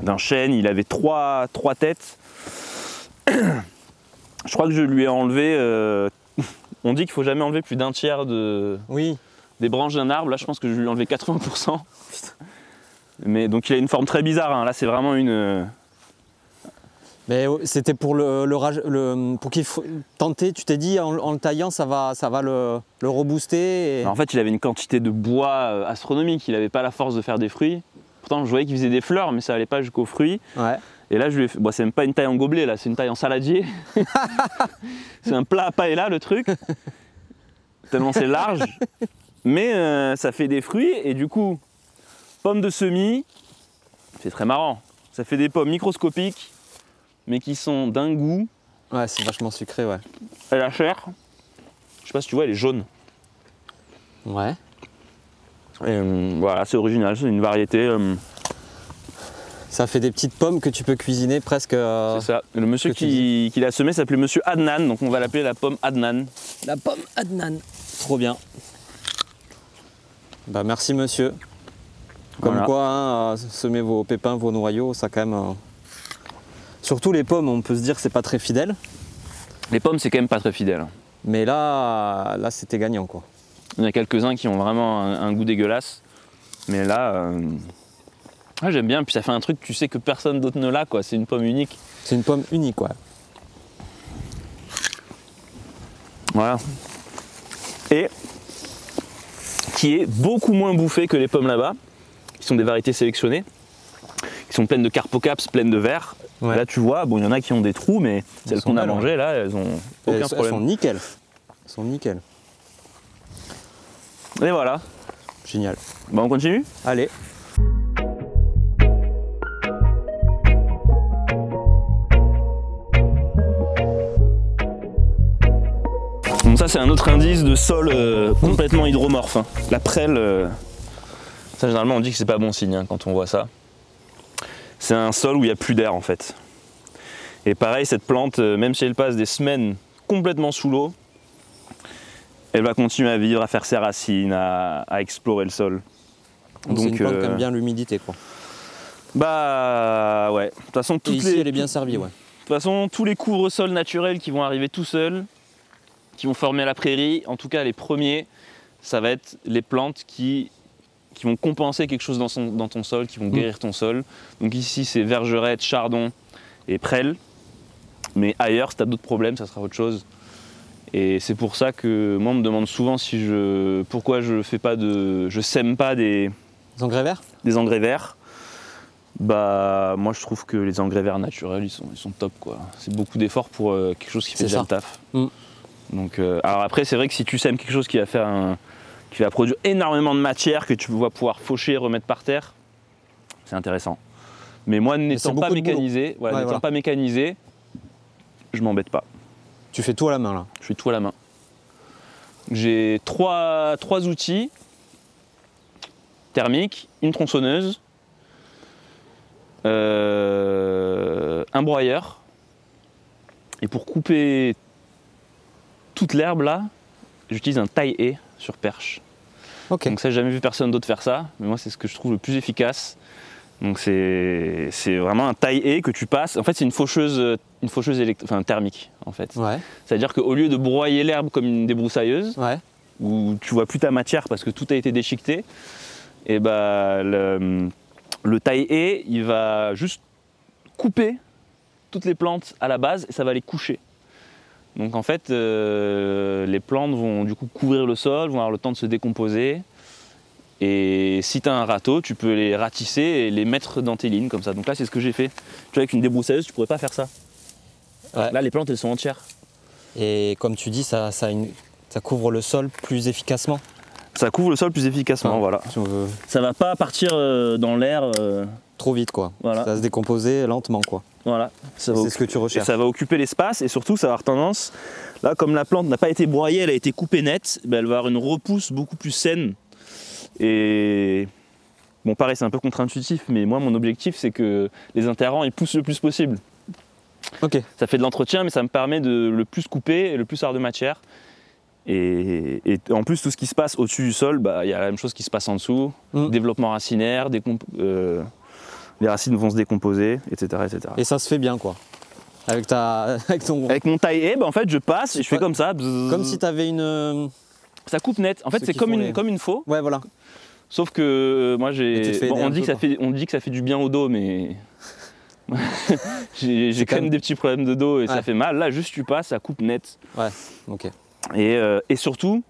d'un chêne. Il avait trois têtes. Je crois que je lui ai enlevé. On dit qu'il faut jamais enlever plus d'un tiers des branches d'un arbre. Là, je pense que je lui ai enlevé 80%. Mais donc il a une forme très bizarre. Hein. Là, c'est vraiment une. Mais c'était pour pour qu'il faut tenter. Tu t'es dit en le taillant, ça va le rebooster. Et... En fait, il avait une quantité de bois astronomique. Il n'avait pas la force de faire des fruits. Pourtant, je voyais qu'il faisait des fleurs, mais ça n'allait pas jusqu'aux fruits. Ouais. Et là, je lui ai fait. Bon, c'est même pas une taille en gobelet, là, c'est une taille en saladier. C'est un plat à paella, le truc. Tellement c'est large. Mais ça fait des fruits, et du coup, pommes de semis, c'est très marrant. Ça fait des pommes microscopiques, mais qui sont d'un goût. Ouais, c'est vachement sucré, ouais. Et la chair, je sais pas si tu vois, elle est jaune. Ouais. Et voilà, c'est original, c'est une variété. Ça fait des petites pommes que tu peux cuisiner presque. C'est ça. Le monsieur qui l'a semé s'appelait Monsieur Adnan, donc on va l'appeler la pomme Adnan. La pomme Adnan. Trop bien. Merci monsieur. Comme voilà. quoi, hein, semer vos pépins, vos noyaux, ça quand même. Surtout les pommes, on peut se dire que c'est pas très fidèle. Les pommes, c'est quand même pas très fidèle. Mais là c'était gagnant, quoi. Il y en a quelques-uns qui ont vraiment un goût dégueulasse. Mais là, j'aime bien. Puis ça fait un truc, tu sais, que personne d'autre ne l'a, quoi. C'est une pomme unique. C'est une pomme unique, ouais. Voilà. Et qui est beaucoup moins bouffée que les pommes là-bas, qui sont des variétés sélectionnées, qui sont pleines de carpocaps, pleines de verre. Ouais. Là, tu vois, bon, il y en a qui ont des trous, mais celles qu'on a mangées, là, elles ont aucun problème. Elles sont nickel. Elles sont nickel. Et voilà. Génial. Bon, on continue ? Allez. Bon, ça, c'est un autre indice de sol complètement hydromorphe. Hein. La prêle, ça, généralement, on dit que c'est pas bon signe hein, quand on voit ça. C'est un sol où il n'y a plus d'air, en fait. Et pareil, cette plante, même si elle passe des semaines complètement sous l'eau, elle va continuer à vivre, à faire ses racines, à explorer le sol. Donc c'est une plante qui aime bien l'humidité, quoi. Bah ouais. De toute façon, elle est bien servie, ouais. De toute façon, tous les couvre-sols naturels qui vont arriver tout seuls, qui vont former la prairie, en tout cas les premiers, ça va être les plantes qui vont compenser quelque chose dans ton sol, qui vont guérir ton sol. Donc ici, c'est vergerette, chardon et prêle. Mais ailleurs, si tu as d'autres problèmes, ça sera autre chose. Et c'est pour ça que moi, on me demande souvent pourquoi je sème pas des engrais verts. Des engrais verts. Bah, moi, je trouve que les engrais verts naturels, ils sont top, quoi. C'est beaucoup d'efforts pour quelque chose qui fait déjà le taf. Donc, alors après, c'est vrai que si tu sèmes quelque chose qui va produire énormément de matière que tu vas pouvoir faucher et remettre par terre, c'est intéressant. Mais moi, n'étant pas mécanisé, pas mécanisé, je m'embête pas. Tu fais tout à la main, là? Je fais tout à la main. J'ai trois outils thermiques, une tronçonneuse, un broyeur, et pour couper toute l'herbe là, j'utilise un taille-haie sur perche. Okay. Donc ça, j'ai jamais vu personne d'autre faire ça, mais moi c'est ce que je trouve le plus efficace. Donc c'est vraiment un taille-haie que tu passes. En fait, c'est une faucheuse thermique en fait. Ouais. C'est-à-dire qu'au lieu de broyer l'herbe comme une débroussailleuse, Ouais. où tu vois plus ta matière parce que tout a été déchiqueté, et bah, le taille-haie, il va juste couper toutes les plantes à la base et ça va les coucher. Donc en fait, les plantes vont du coup couvrir le sol, vont avoir le temps de se décomposer. Et si tu as un râteau, tu peux les ratisser et les mettre dans tes lignes comme ça. Donc là, c'est ce que j'ai fait. Tu vois, avec une débroussailleuse, tu pourrais pas faire ça. Ouais. Là, les plantes, elles sont entières. Et comme tu dis, ça couvre le sol plus efficacement. Ça couvre le sol plus efficacement, voilà. Si on veut. Ça va pas partir dans l'air. Trop vite, quoi. Voilà. Ça va se décomposer lentement, quoi. Voilà. C'est ce que tu recherches. Et ça va occuper l'espace et surtout, ça va avoir tendance, là, comme la plante n'a pas été broyée, elle a été coupée nette, ben, elle va avoir une repousse beaucoup plus saine. Et bon, pareil, c'est un peu contre-intuitif, mais moi, mon objectif, c'est que les interrants, ils poussent le plus possible. Ok. Ça fait de l'entretien, mais ça me permet de le plus couper et le plus avoir de matière. Et en plus, tout ce qui se passe au-dessus du sol, bah, y a la même chose qui se passe en dessous. Développement racinaire, les racines vont se décomposer, etc., etc. Et ça se fait bien, quoi. Avec mon taille-haie, bah, en fait, je passe et je fais comme ça. Bzzz. Comme si tu avais une... Ça coupe net. En fait, c'est comme une faux. Ouais, voilà. Sauf que moi, on dit que ça fait du bien au dos, mais j'ai quand même des petits problèmes de dos et ça fait mal. Là, juste tu passes, ça coupe net. Ouais, ok. Et surtout,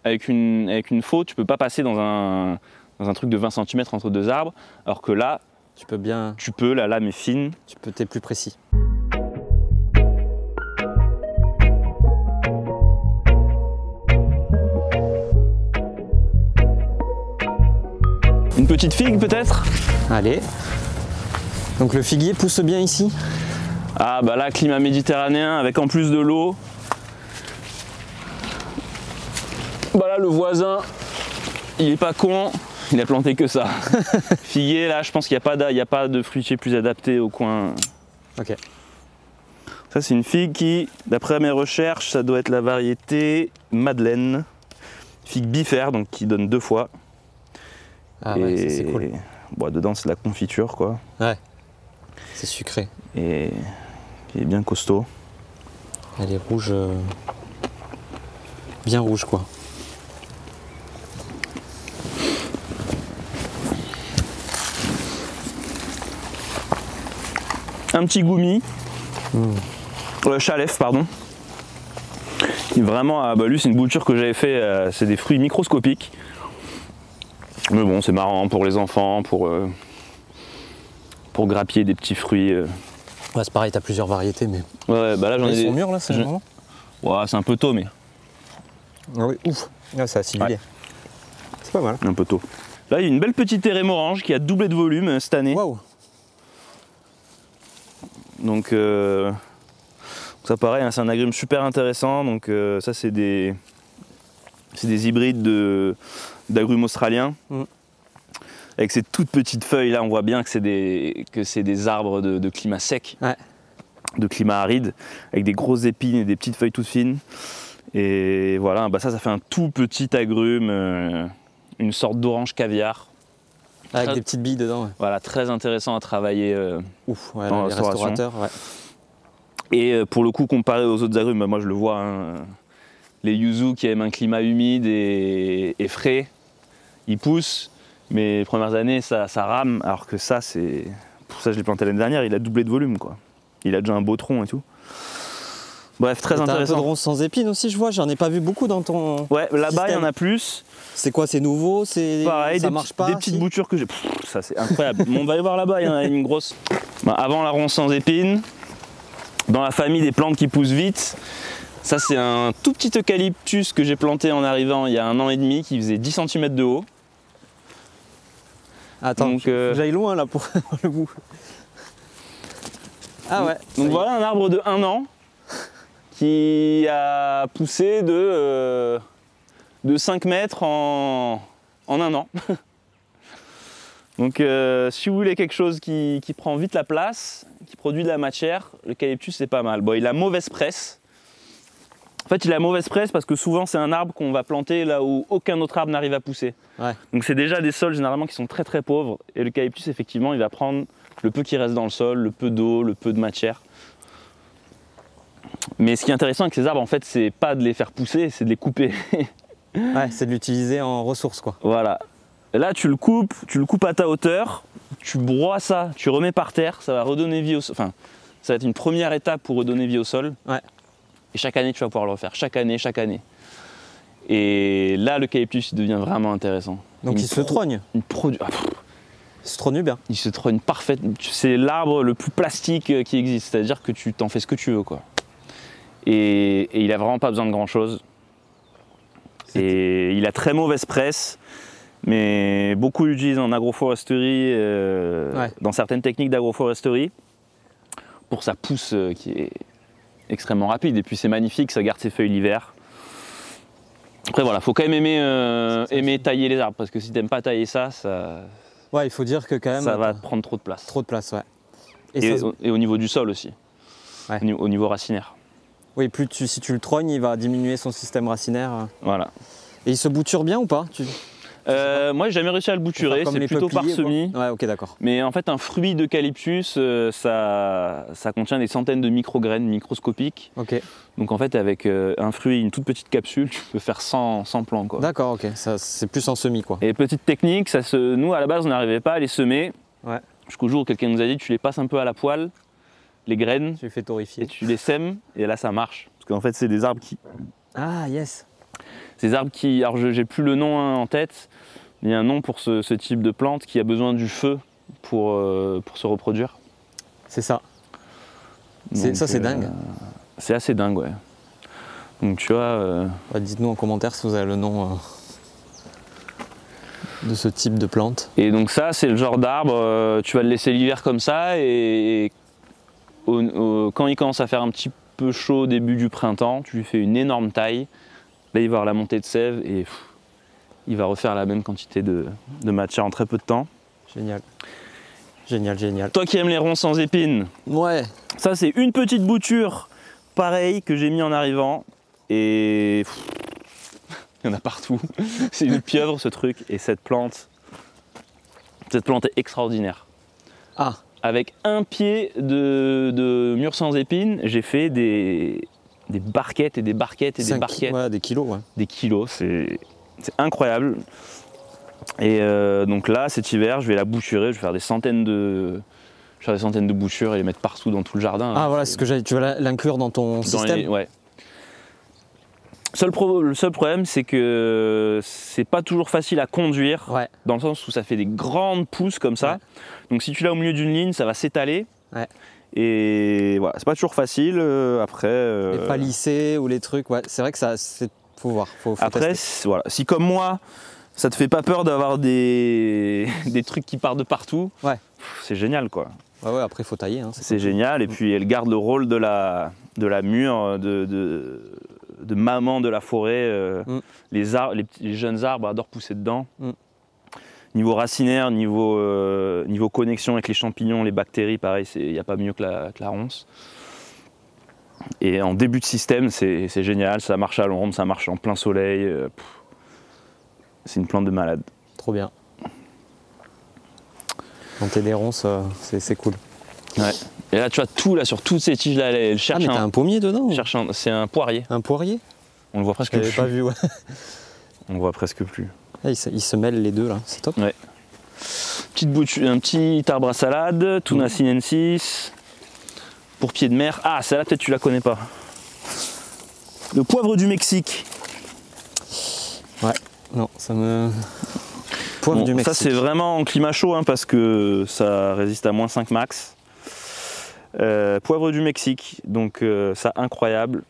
avec une faux, tu peux pas passer dans un truc de 20 cm entre deux arbres, alors que là, tu peux, la lame est fine. T'es plus précis. Une petite figue peut-être? Allez. Donc le figuier pousse bien ici? Ah bah là, climat méditerranéen avec en plus de l'eau. Bah là, le voisin, il est pas con, il a planté que ça. Figuier, là, je pense qu'il n'y a pas de fruitier plus adapté au coin. Ok. Ça, c'est une figue qui, d'après mes recherches, ça doit être la variété Madeleine. Figue bifère, donc qui donne 2 fois. Ah ouais, ça, c'est cool. Bon, dedans, c'est de la confiture, quoi. Ouais. C'est sucré. Et il est bien costaud. Elle est rouge. Bien rouge, quoi. Un petit goumi. Chalef, pardon. Et vraiment, bah lui, c'est une bouture que j'avais fait. C'est des fruits microscopiques. Mais bon, c'est marrant pour les enfants, pour grappiller des petits fruits. Ouais, c'est pareil, t'as plusieurs variétés, mais. Ouais, bah là j'en ai. Ils sont mûrs là, c'est vraiment. Ouais, c'est un peu tôt, mais. Ah oui, ouf. Là, c'est acidulé. Ouais. C'est pas mal. Un peu tôt. Là, il y a une belle petite érémorange qui a doublé de volume cette année. Waouh. Donc ça pareil, hein, c'est un agrume super intéressant. Donc ça c'est des hybrides d'agrumes australiens. Avec ces toutes petites feuilles là, on voit bien que c'est des arbres de climat sec, ouais. De climat aride, avec des grosses épines et des petites feuilles toutes fines. Et voilà, bah ça fait un tout petit agrume, une sorte d'orange caviar. Avec des petites billes dedans. Ouais. Voilà, très intéressant à travailler ouais, dans les restaurateurs. Ouais. Et pour le coup, comparé aux autres agrumes, bah moi je le vois, hein, les yuzu qui aiment un climat humide et frais, ils poussent, mais les premières années ça rame, alors que ça, c'est pour ça que je l'ai planté l'année dernière, il a doublé de volume, quoi. Il a déjà un beau tronc et tout. Bref, très intéressant. T'as un peu de ronces sans épines aussi, je vois, j'en ai pas vu beaucoup dans ton. Ouais, là-bas il y en a plus. C'est quoi, c'est nouveau, c'est pareil, ça marche pas. Des petites boutures que j'ai. Ça c'est incroyable. Bon, on va aller voir là-bas, il y en a une grosse. Bah, avant la ronce sans épines, dans la famille des plantes qui poussent vite, ça c'est un tout petit eucalyptus que j'ai planté en arrivant il y a 1 an et demi, qui faisait 10 cm de haut. Attends, j'aille loin là pour le bout. Ah ouais. Donc voilà un arbre de 1 an qui a poussé de 5 mètres en 1 an. Donc si vous voulez quelque chose qui prend vite la place, qui produit de la matière, l'eucalyptus c'est pas mal. Bon, il a mauvaise presse, En fait, il a mauvaise presse parce que souvent, c'est un arbre qu'on va planter là où aucun autre arbre n'arrive à pousser. Ouais. Donc, c'est déjà des sols généralement qui sont très très pauvres. Et l'eucalyptus, effectivement, il va prendre le peu qui reste dans le sol, le peu d'eau, le peu de matière. Mais ce qui est intéressant avec ces arbres, en fait, c'est pas de les faire pousser, c'est de les couper. Ouais, c'est de l'utiliser en ressource, quoi. Voilà. Et là, tu le coupes à ta hauteur, tu broies ça, tu remets par terre, ça va redonner vie au sol. Enfin, ça va être une première étape pour redonner vie au sol. Ouais. Et chaque année, tu vas pouvoir le refaire. Chaque année, chaque année. Et là, l'eucalyptus, il devient vraiment intéressant. Donc il se trogne. Il se trogne bien. Il se trogne parfait. C'est l'arbre le plus plastique qui existe. C'est-à-dire que tu t'en fais ce que tu veux, quoi. Et il a vraiment pas besoin de grand-chose. Et il a très mauvaise presse. Mais beaucoup l'utilisent en agroforesterie, dans certaines techniques d'agroforesterie, pour sa pousse qui est extrêmement rapide. Et puis c'est magnifique, ça garde ses feuilles l'hiver. Après voilà, faut quand même aimer tailler les arbres, parce que si t'aimes pas tailler ça, ouais, il faut dire que quand même ça va te prendre trop de place. Trop de place, ouais. Et au niveau du sol aussi, ouais. Au niveau racinaire. Oui, si tu le trognes, il va diminuer son système racinaire. Voilà. Et il se bouture bien ou pas? Moi, j'ai jamais réussi à le bouturer, c'est plutôt parsemé. Ouais, ok, d'accord. Mais en fait, un fruit d'eucalyptus, ça contient des centaines de micrograines microscopiques. Ok. Donc en fait, avec un fruit, une toute petite capsule, tu peux faire 100 plants, quoi. D'accord, ok. C'est plus en semis, quoi. Et petite technique, nous à la base, on n'arrivait pas à les semer. Ouais. Jusqu'au jour où quelqu'un nous a dit, tu les passes un peu à la poêle, les graines. Tu les fais torréfier. Et tu les sèmes, et là, ça marche. Parce qu'en fait, c'est des arbres qui... Ah, yes. Ces arbres qui, alors j'ai plus le nom en tête, il y a un nom pour ce type de plante qui a besoin du feu pour se reproduire. C'est ça. Donc, ça, c'est dingue. C'est assez dingue, ouais. Donc tu vois... Dites-nous en commentaire si vous avez le nom de ce type de plante. Et donc ça, c'est le genre d'arbre, tu vas le laisser l'hiver comme ça, et quand il commence à faire un petit peu chaud au début du printemps, tu lui fais une énorme taille. Là, il va avoir la montée de sève et il va refaire la même quantité de matière en très peu de temps. Génial. Génial, génial. Toi qui aimes les ronds sans épines, ouais. Ça, c'est une petite bouture, pareil, que j'ai mis en arrivant. Et il y en a partout. C'est une pieuvre, ce truc. Et cette plante est extraordinaire. Ah. Avec un pied de mur sans épines, j'ai fait des barquettes et des barquettes et des barquettes. Ouais, des kilos, ouais. Des kilos, c'est incroyable. Et donc là, cet hiver, je vais la bouturer, je vais faire des centaines de boutures et les mettre partout dans tout le jardin. Ah voilà, c'est ce que j'allais. Tu vas l'inclure dans ton système. Ouais. Le seul problème, c'est que c'est pas toujours facile à conduire, ouais. Dans le sens où ça fait des grandes pousses comme ça. Ouais. Donc si tu l'as au milieu d'une ligne, ça va s'étaler. Ouais. Et voilà, c'est pas toujours facile. Après. Les palissés ou les trucs, ouais. C'est vrai que ça, faut voir. Faut après, voilà, si comme moi, ça te fait pas peur d'avoir des trucs qui partent de partout. Ouais. C'est génial, quoi. Ouais, après il faut tailler. Hein, c'est génial. Et puis elle garde le rôle de la mûre, de maman de la forêt. Les jeunes arbres adorent pousser dedans. Niveau racinaire, niveau connexion avec les champignons, les bactéries, pareil, il n'y a pas mieux que la ronce. Et en début de système, c'est génial, ça marche à l'ombre, ça marche en plein soleil. C'est une plante de malade. Trop bien. Planter des ronces, c'est cool. Ouais. Et là, tu vois, tout là, sur toutes ces tiges-là, elle cherche. Ah, mais t'as un pommier dedans? C'est un poirier. Un poirier? On le voit presque plus. J'avais pas vu, ouais. On le voit presque plus. Ah, ils se mêlent les deux là, c'est top. Ouais. Un petit arbre à salade, Tuna sinensis, pour pied de mer. Ah, celle-là peut-être tu la connais pas. Le poivre du Mexique. Ouais, non, ça me... Poivre du Mexique. Ça c'est vraiment en climat chaud, hein, parce que ça résiste à -5 max. Poivre du Mexique, donc ça incroyable.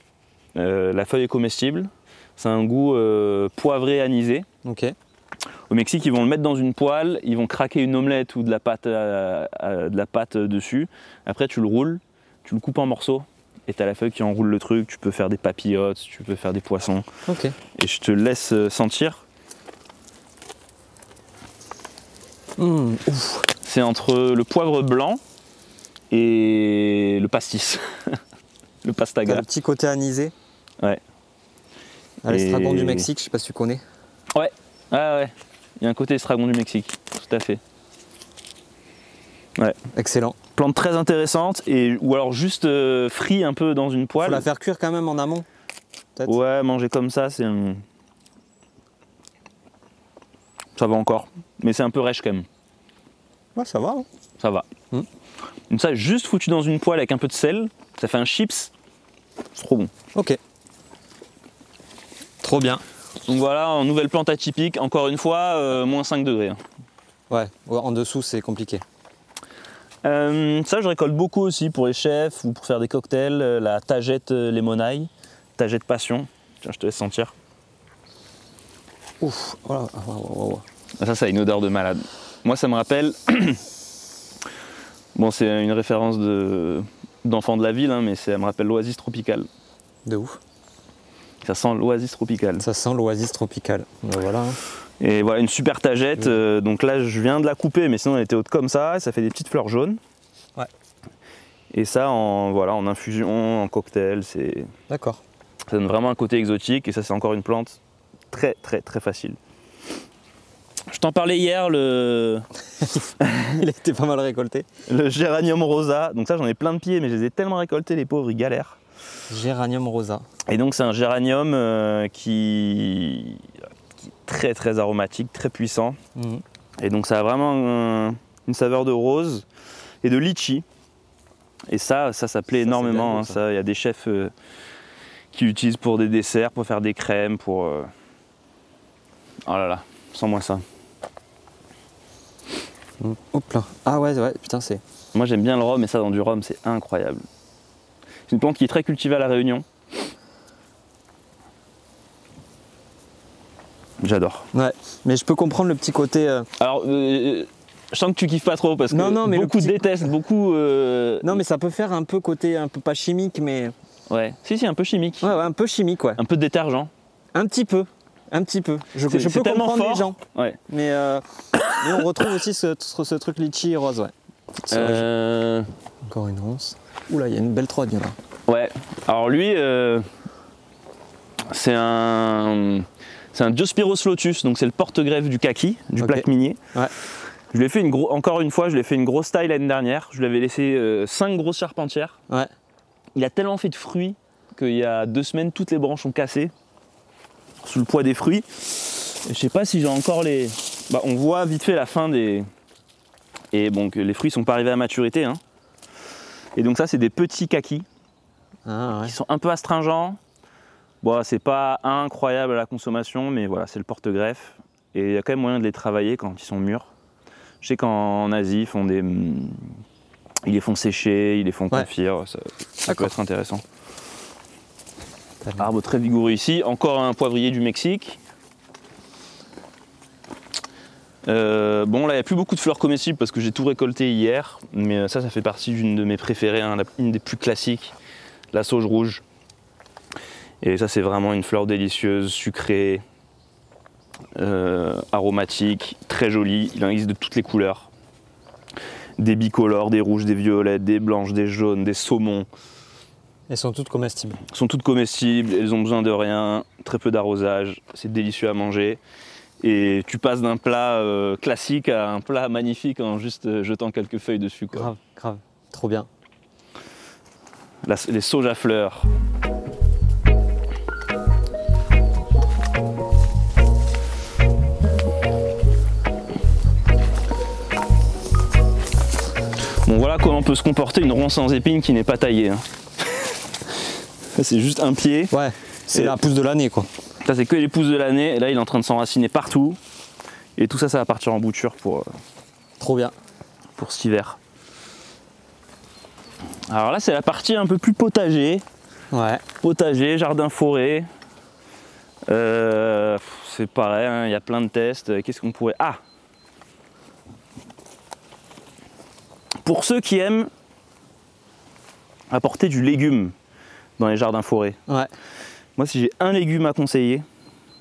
La feuille est comestible. C'est un goût poivré anisé. Okay. Au Mexique, ils vont le mettre dans une poêle, ils vont craquer une omelette ou de la pâte dessus. Après, tu le roules, tu le coupes en morceaux et tu as la feuille qui enroule le truc. Tu peux faire des papillotes, tu peux faire des poissons. Okay. Et je te laisse sentir. C'est entre le poivre blanc et le pastis, le pastaga. Le petit côté anisé. Ouais. Ah, l'estragon du Mexique, je sais pas si tu connais. Ouais, ouais. Il y a un côté estragon du Mexique, tout à fait. Ouais. Excellent. Plante très intéressante, ou alors juste frit un peu dans une poêle. Faut la faire cuire quand même en amont. Ouais, manger comme ça, ça va encore, mais c'est un peu rêche quand même. Ouais, ça va. Hein. Ça va. Donc ça, juste foutu dans une poêle avec un peu de sel, ça fait un chips, c'est trop bon. Ok. Trop bien. Donc voilà, en nouvelle plante atypique, encore une fois, moins 5 degrés. Hein. Ouais, en dessous c'est compliqué. Ça, je récolte beaucoup aussi pour les chefs ou pour faire des cocktails, la tagette lemonaille, tagette passion. Tiens, je te laisse sentir. Ouf, voilà. Ça a une odeur de malade. Moi, ça me rappelle... Bon, c'est une référence d'enfant de la ville, hein, mais ça me rappelle l'oasis tropicale. De ouf. Ça sent l'oasis tropicale. Ça sent l'oasis tropicale. Voilà. Et voilà, une super tagette. Donc là, je viens de la couper, mais sinon elle était haute comme ça. Et ça fait des petites fleurs jaunes. Ouais. Et ça, en infusion, en cocktail, c'est... D'accord. Ça donne vraiment un côté exotique. Et ça, c'est encore une plante très, très, très facile. Je t'en parlais hier, Il a été pas mal récolté. Le géranium rosa. Donc ça, j'en ai plein de pieds, mais je les ai tellement récoltés, les pauvres, ils galèrent. Géranium rosa. Et donc c'est un géranium qui est très très aromatique, très puissant. Et donc ça a vraiment une saveur de rose et de litchi. Et ça plaît énormément. Il y a des chefs qui l'utilisent pour des desserts, pour faire des crèmes, pour... Oh là là, sens-moi ça. Hop là. Ah ouais, putain c'est... Moi j'aime bien le rhum et ça dans du rhum c'est incroyable. C'est une plante qui est très cultivée à La Réunion. J'adore. Ouais, mais je peux comprendre le petit côté... Alors, je sens que tu kiffes pas trop parce que mais beaucoup détestent, beaucoup... Non mais ça peut faire un peu côté, un peu pas chimique mais... Ouais, si, un peu chimique. Ouais, un peu chimique, ouais. Un peu de détergent. Un petit peu. Je peux tellement comprendre fort. les gens. Ouais. Mais on retrouve aussi ce truc litchi rose, ouais. Encore une ronce. Oula, il y a une belle troide, là. Ouais. Alors lui, c'est un Diospyros lotus, donc c'est le porte-greffe du kaki, du plaque minier. Ouais. Je lui ai fait encore une fois, je lui ai fait une grosse taille l'année dernière. Je lui avais laissé 5 grosses charpentières. Ouais. Il a tellement fait de fruits qu'il y a 2 semaines, toutes les branches ont cassé sous le poids des fruits. Et je sais pas si j'ai encore les... Bah, on voit vite fait la fin des... Et bon, que les fruits sont pas arrivés à maturité. Hein. Et donc ça, c'est des petits kakis qui sont un peu astringents. Bon, c'est pas incroyable à la consommation, mais voilà, c'est le porte-greffe. Et il y a quand même moyen de les travailler quand ils sont mûrs. Je sais qu'en Asie, ils les font sécher, ils les font confire. Ça peut être intéressant. Arbre très vigoureux ici. Encore un poivrier du Mexique. Bon, là, il n'y a plus beaucoup de fleurs comestibles parce que j'ai tout récolté hier. Mais ça fait partie d'une de mes préférées, hein, une des plus classiques, la sauge rouge. Et ça, c'est vraiment une fleur délicieuse, sucrée, aromatique, très jolie. Il en existe de toutes les couleurs. Des bicolores, des rouges, des violettes, des blanches, des jaunes, des saumons. Elles sont toutes comestibles. Elles sont toutes comestibles, elles ont besoin de rien, très peu d'arrosage, c'est délicieux à manger. Et tu passes d'un plat classique à un plat magnifique en juste jetant quelques feuilles dessus. Quoi. Grave, trop bien. Les sauges à fleurs. Bon, voilà comment peut se comporter une ronce sans épines qui n'est pas taillée. Hein. C'est juste un pied. Ouais, c'est la pousse de l'année quoi. Ça c'est que les pousses de l'année, et là il est en train de s'enraciner partout. Et tout ça, ça va partir en bouture pour... Trop bien. Pour cet hiver. Alors là c'est la partie un peu plus potager. Ouais. Potager, jardin-forêt. C'est pareil, hein, il y a plein de tests. Qu'est-ce qu'on pourrait... Ah! Pour ceux qui aiment apporter du légume dans les jardins-forêts. Ouais. Moi, si j'ai un légume à conseiller,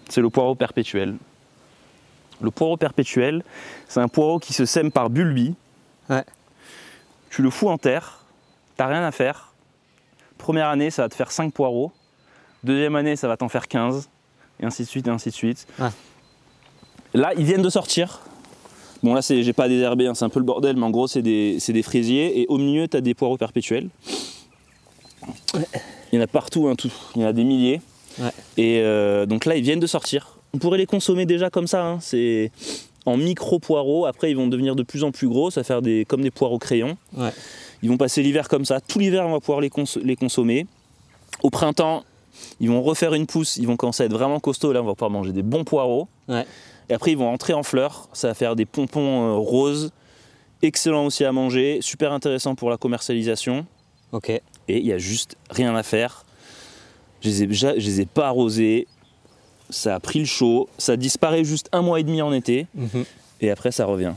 c'est le poireau perpétuel. Le poireau perpétuel, c'est un poireau qui se sème par bulbie. Ouais. Tu le fous en terre, t'as rien à faire. Première année, ça va te faire 5 poireaux. Deuxième année, ça va t'en faire 15. et ainsi de suite, et ainsi de suite. Ah. Là, ils viennent de sortir. Bon, là, j'ai pas désherbé, hein, c'est un peu le bordel, mais en gros, c'est des fraisiers. Et au milieu, tu as des poireaux perpétuels. Ouais. Il y en a partout, hein, il y en a des milliers. Ouais. Et donc là, ils viennent de sortir. On pourrait les consommer déjà comme ça, hein. C'est en micro-poireaux. Après, ils vont devenir de plus en plus gros, ça va faire comme des poireaux crayons. Ouais. Ils vont passer l'hiver comme ça. Tout l'hiver, on va pouvoir les consommer. Au printemps, ils vont refaire une pousse, ils vont commencer à être vraiment costauds. Là, on va pouvoir manger des bons poireaux. Ouais. Et après, ils vont entrer en fleurs. Ça va faire des pompons roses. Excellent aussi à manger. Super intéressant pour la commercialisation. Ok. Et il n'y a juste rien à faire. Je les ai pas arrosés. Ça a pris le chaud. Ça disparaît juste 1 mois et demi en été. Et après, ça revient.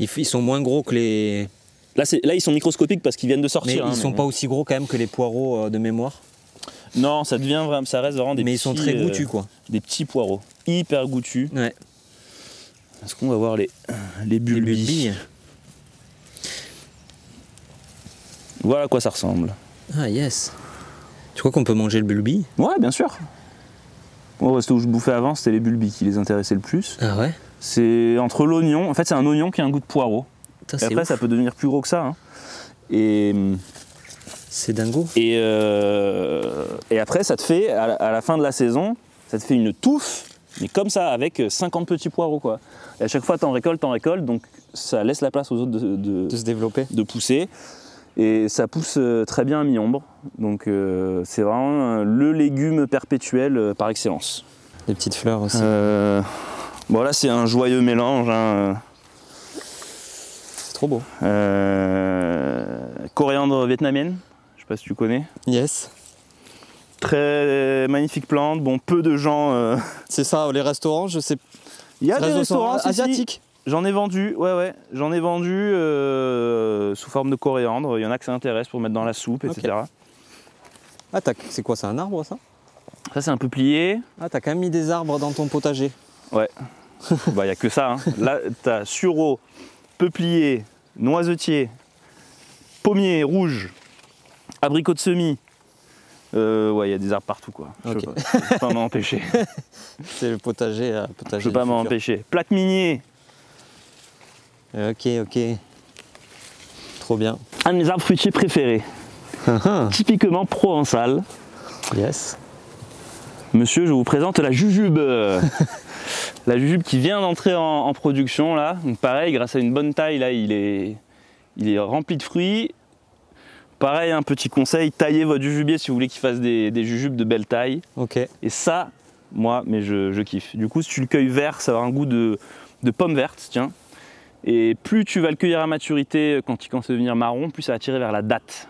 Ils sont moins gros que les... Là, ils sont microscopiques parce qu'ils viennent de sortir. Mais ils sont pas aussi gros quand même que les poireaux de mémoire. Non, ça reste vraiment des petits... Mais ils sont très goûtus, quoi. Des petits poireaux, hyper goûtus. Ouais. Est-ce qu'on va voir les bulbilles? Voilà à quoi ça ressemble. Ah yes. Tu crois qu'on peut manger le bulbi? Ouais, bien sûr. Moi, ce où je bouffais avant, c'était les bulbilles qui les intéressaient le plus. Ah ouais? C'est entre l'oignon. En fait, c'est un oignon qui a un goût de poireau. Et après, ça peut devenir plus gros que ça. Hein. Et... C'est dingo. Et après, ça te fait, à la fin de la saison, ça te fait une touffe, mais comme ça, avec 50 petits poireaux, quoi. Et à chaque fois, t'en récoltes, donc ça laisse la place aux autres de se développer, de pousser. Et ça pousse très bien à mi-ombre. Donc c'est vraiment le légume perpétuel par excellence. Les petites fleurs aussi. Bon, là, c'est un joyeux mélange. Hein. C'est trop beau. Coriandre vietnamienne. Je sais pas si tu connais. Yes. Très magnifique plante. Bon, peu de gens. C'est ça, les restaurants, je sais. Il y a des restaurants asiatiques. J'en ai vendu, ouais. J'en ai vendu sous forme de coriandre. Il y en a que ça intéresse pour mettre dans la soupe, etc. Ah, c'est quoi, c'est un arbre, ça? Ça, c'est un peuplier. Ah, t'as quand même mis des arbres dans ton potager. Ouais. Bah, il n'y a que ça. Hein. Là, t'as sureau, peuplier, noisetier, pommier rouge, abricot de semis. Ouais, il y a des arbres partout, quoi. Okay. Je peux pas m'en empêcher. C'est le potager. Je peux pas m'en empêcher. Plaque minier. Ok. Trop bien. Un de mes arbres fruitiers préférés. Typiquement provençal. Yes. Monsieur, je vous présente la jujube. La jujube qui vient d'entrer en production, là. Donc pareil, grâce à une bonne taille, là, il est rempli de fruits. Pareil, un petit conseil, taillez votre jujubier si vous voulez qu'il fasse des jujubes de belle taille. Ok. Et ça, moi, mais je kiffe. Du coup, si tu le cueilles vert, ça va avoir un goût de pomme verte, tiens. Et plus tu vas le cueillir à maturité, quand il commence à devenir marron, plus ça va tirer vers la date.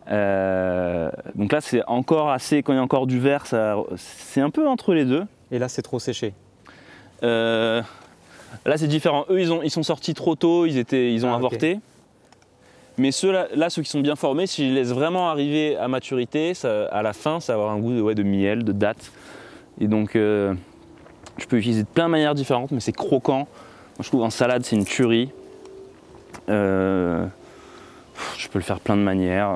Donc là, c'est encore assez, quand il y a encore du vert, c'est un peu entre les deux. Et là, c'est trop séché. Là, c'est différent. Eux, ils sont sortis trop tôt, ils ont avorté. Okay. Mais ceux qui sont bien formés, si je les laisse vraiment arriver à maturité, à la fin, ça va avoir un goût de miel, de date. Et donc, je peux utiliser de plein de manières différentes, mais c'est croquant. Moi, je trouve en salade, c'est une tuerie. Je peux le faire plein de manières.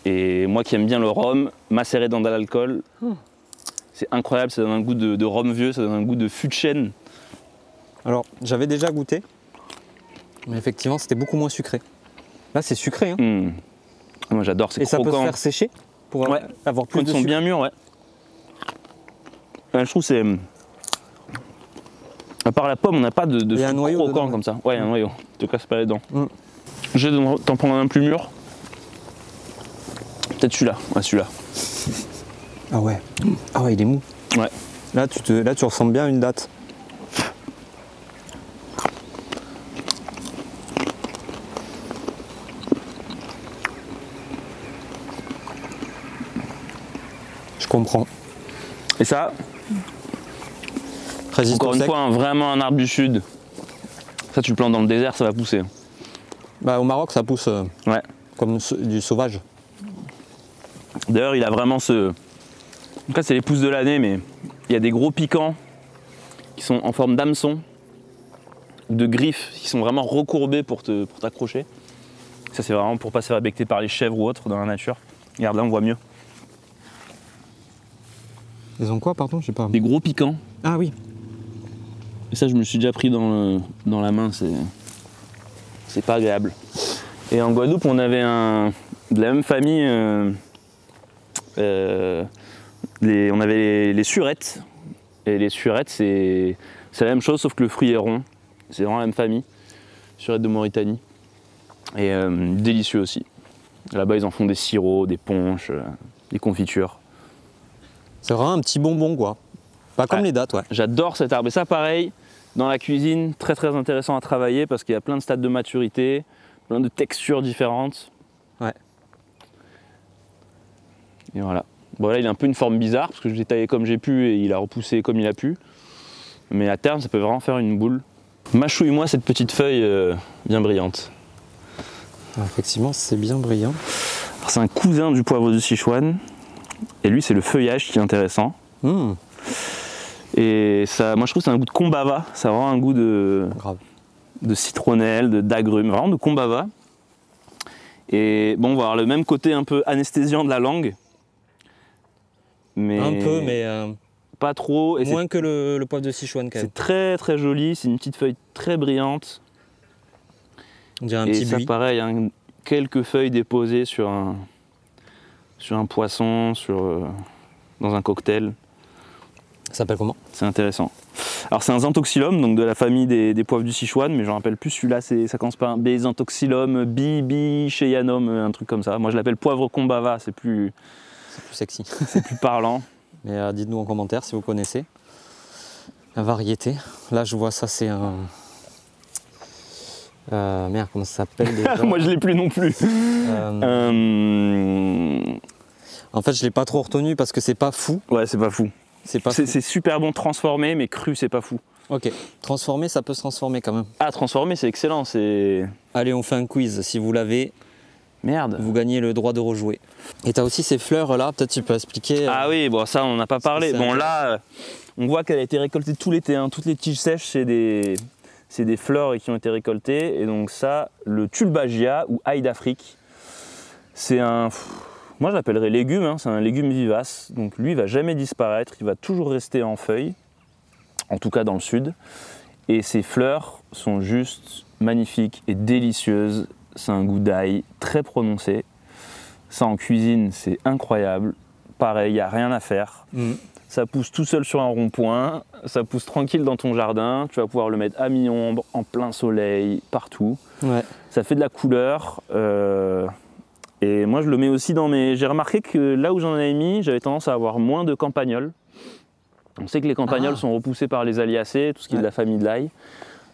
Et moi qui aime bien le rhum, macéré dans de l'alcool, c'est incroyable, ça donne un goût de rhum vieux, ça donne un goût de fût de chêne. Alors, j'avais déjà goûté, mais effectivement, c'était beaucoup moins sucré. Là, c'est sucré. Hein. Moi, j'adore, c'est croquant. Et ça peut se faire sécher pour avoir plus de sucre. Quand ils sont bien mûrs, ouais. Je trouve que c'est... À part la pomme, on n'a pas de fruit croquant comme ça. Ouais, il y a un noyau, tu te casses pas les dents. Je vais t'en prendre un plus mûr. Peut-être celui-là. Ouais, celui-là. Ah ouais. Ah ouais, il est mou. Ouais. Là, tu ressembles bien à une date. Je comprends. Et ça, encore une fois, vraiment un arbre du sud. Ça, tu le plantes dans le désert, ça va pousser. Bah, au Maroc, ça pousse comme du sauvage. D'ailleurs, il a vraiment ce... Donc là, c'est les pousses de l'année, mais il y a des gros piquants qui sont en forme d'hameçon, de griffes, qui sont vraiment recourbés pour t'accrocher. Ça, c'est vraiment pour pas se faire becter par les chèvres ou autres dans la nature. Regarde, là, on voit mieux. Ils ont quoi, pardon? J'ai pas... Des gros piquants. Ah oui. Et ça, je me suis déjà pris dans la main, c'est pas agréable. Et en Guadeloupe, on avait de la même famille, on avait les surettes. Et les surettes, c'est la même chose, sauf que le fruit est rond. C'est vraiment la même famille. Surette de Mauritanie. Et délicieux aussi. Là-bas, ils en font des sirops, des punchs, des confitures. C'est vraiment un petit bonbon, quoi. Pas comme les dattes, ouais. J'adore cet arbre. Et ça, pareil, dans la cuisine, très très intéressant à travailler parce qu'il y a plein de stades de maturité, plein de textures différentes. Ouais. Et voilà. Bon, là, il a un peu une forme bizarre parce que je l'ai taillé comme j'ai pu et il a repoussé comme il a pu. Mais à terme, ça peut vraiment faire une boule. Mâchouille-moi cette petite feuille bien brillante. Effectivement, c'est bien brillant. C'est un cousin du poivre de Sichuan. Et lui, c'est le feuillage qui est intéressant. Mmh. Et ça, moi, je trouve que c'est un goût de combava. Ça a vraiment un goût de citronnelle, d'agrumes, vraiment de combava. Et bon, on va avoir le même côté un peu anesthésiant de la langue. Mais un peu, mais pas trop. Et moins que le poivre de Sichuan, quand même. C'est très très joli. C'est une petite feuille très brillante. On dirait un petit buis. Et ça, pareil, hein, quelques feuilles déposées sur un poisson, dans un cocktail. Ça s'appelle comment? C'est intéressant. Alors c'est un Xanthoxylum, donc de la famille des poivres du Sichuan, mais je ne rappelle plus celui-là, ça commence par un B, Xanthoxylum, Bicheyanum, un truc comme ça. Moi je l'appelle poivre combava, c'est plus sexy. C'est plus parlant. Mais dites-nous en commentaire si vous connaissez la variété. Là je vois ça, c'est un... merde, comment ça s'appelle déjà? Moi je l'ai plus non plus. En fait je l'ai pas trop retenu parce que c'est pas fou. Ouais, c'est pas fou. C'est super bon transformé, mais cru c'est pas fou. Ok, transformé ça peut se transformer quand même. Ah, transformé c'est excellent, Allez, on fait un quiz, si vous l'avez. Merde. Vous gagnez le droit de rejouer. Et tu as aussi ces fleurs là, peut-être tu peux expliquer. Ah oui, bon ça on n'en a pas parlé. Bon là, on voit qu'elle a été récoltée tout l'été, hein. Toutes les tiges sèches c'est des fleurs qui ont été récoltées. Et donc ça, le tulbagia ou ail d'Afrique, c'est un... Moi je l'appellerais légume, hein. C'est un légume vivace. Donc lui il va jamais disparaître, il va toujours rester en feuilles, en tout cas dans le sud. Et ses fleurs sont juste magnifiques et délicieuses. C'est un goût d'ail très prononcé. Ça en cuisine c'est incroyable. Pareil, il n'y a rien à faire. Ça pousse tout seul sur un rond-point, ça pousse tranquille dans ton jardin, tu vas pouvoir le mettre à mi-ombre, en plein soleil, partout. Ouais. Ça fait de la couleur. Et moi je le mets aussi dans mes... J'ai remarqué que là où j'en avais mis, j'avais tendance à avoir moins de campagnols. On sait que les campagnols sont repoussés par les aliacées, tout ce qui est de la famille de l'ail.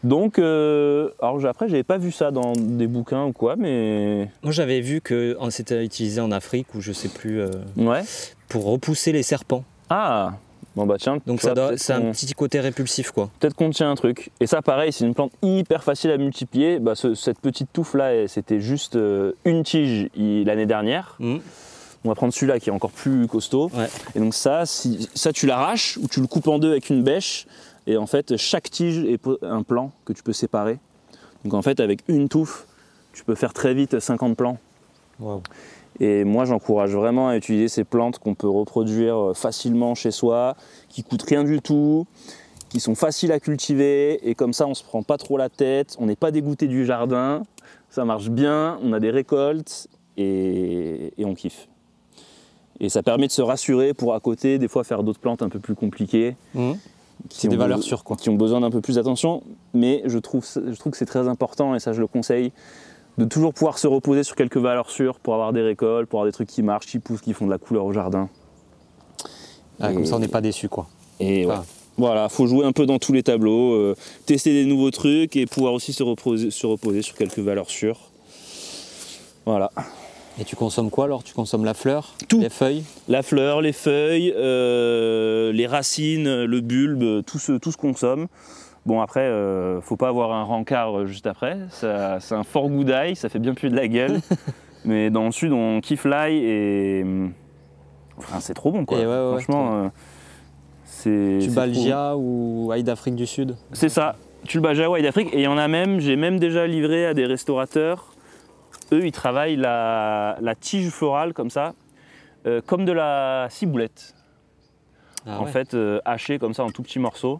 Donc, alors après j'avais pas vu ça dans des bouquins ou quoi, mais... Moi j'avais vu que c'était utilisé en Afrique ou je sais plus, ouais. Pour repousser les serpents. Ah, bon bah tiens. Donc c'est un petit côté répulsif quoi. Peut-être qu'on tient un truc. Et ça pareil, c'est une plante hyper facile à multiplier. Bah, cette petite touffe là, c'était juste une tige l'année dernière. On va prendre celui-là qui est encore plus costaud. Ouais. Et donc ça tu l'arraches ou tu le coupes en deux avec une bêche. Et en fait, chaque tige est un plant que tu peux séparer. Donc en fait, avec une touffe, tu peux faire très vite 50 plants. Wow. Et moi, j'encourage vraiment à utiliser ces plantes qu'on peut reproduire facilement chez soi, qui coûtent rien du tout, qui sont faciles à cultiver. Et comme ça, on ne se prend pas trop la tête, on n'est pas dégoûté du jardin. Ça marche bien, on a des récoltes et on kiffe. Et ça permet de se rassurer pour à côté, des fois, faire d'autres plantes un peu plus compliquées. C'est des valeurs sûres quoi. Qui ont besoin d'un peu plus d'attention, mais je trouve que c'est très important et ça je le conseille, de toujours pouvoir se reposer sur quelques valeurs sûres pour avoir des récoltes, pour avoir des trucs qui marchent, qui poussent, qui font de la couleur au jardin. Comme ça on n'est pas déçu quoi. Et ouais. Voilà, faut jouer un peu dans tous les tableaux, tester des nouveaux trucs et pouvoir aussi se reposer sur quelques valeurs sûres. Voilà. Et tu consommes quoi alors? Tu consommes la fleur? Tout. Les feuilles? La fleur, les feuilles, les racines, le bulbe, tout ce qu'on consomme. Bon après, faut pas avoir un rencard juste après. C'est un fort goût d'ail, ça fait bien plus de la gueule. Mais dans le sud, on kiffe l'ail et... Enfin, c'est trop bon quoi. Et ouais, franchement, c'est... Tulbagia ou ail d'Afrique du Sud? C'est ça, Tulbagia ou ail d'Afrique. Et il y en a même, j'ai même déjà livré à des restaurateurs. Eux, ils travaillent la tige florale comme ça, comme de la ciboulette. en fait hachées comme ça en tout petits morceaux.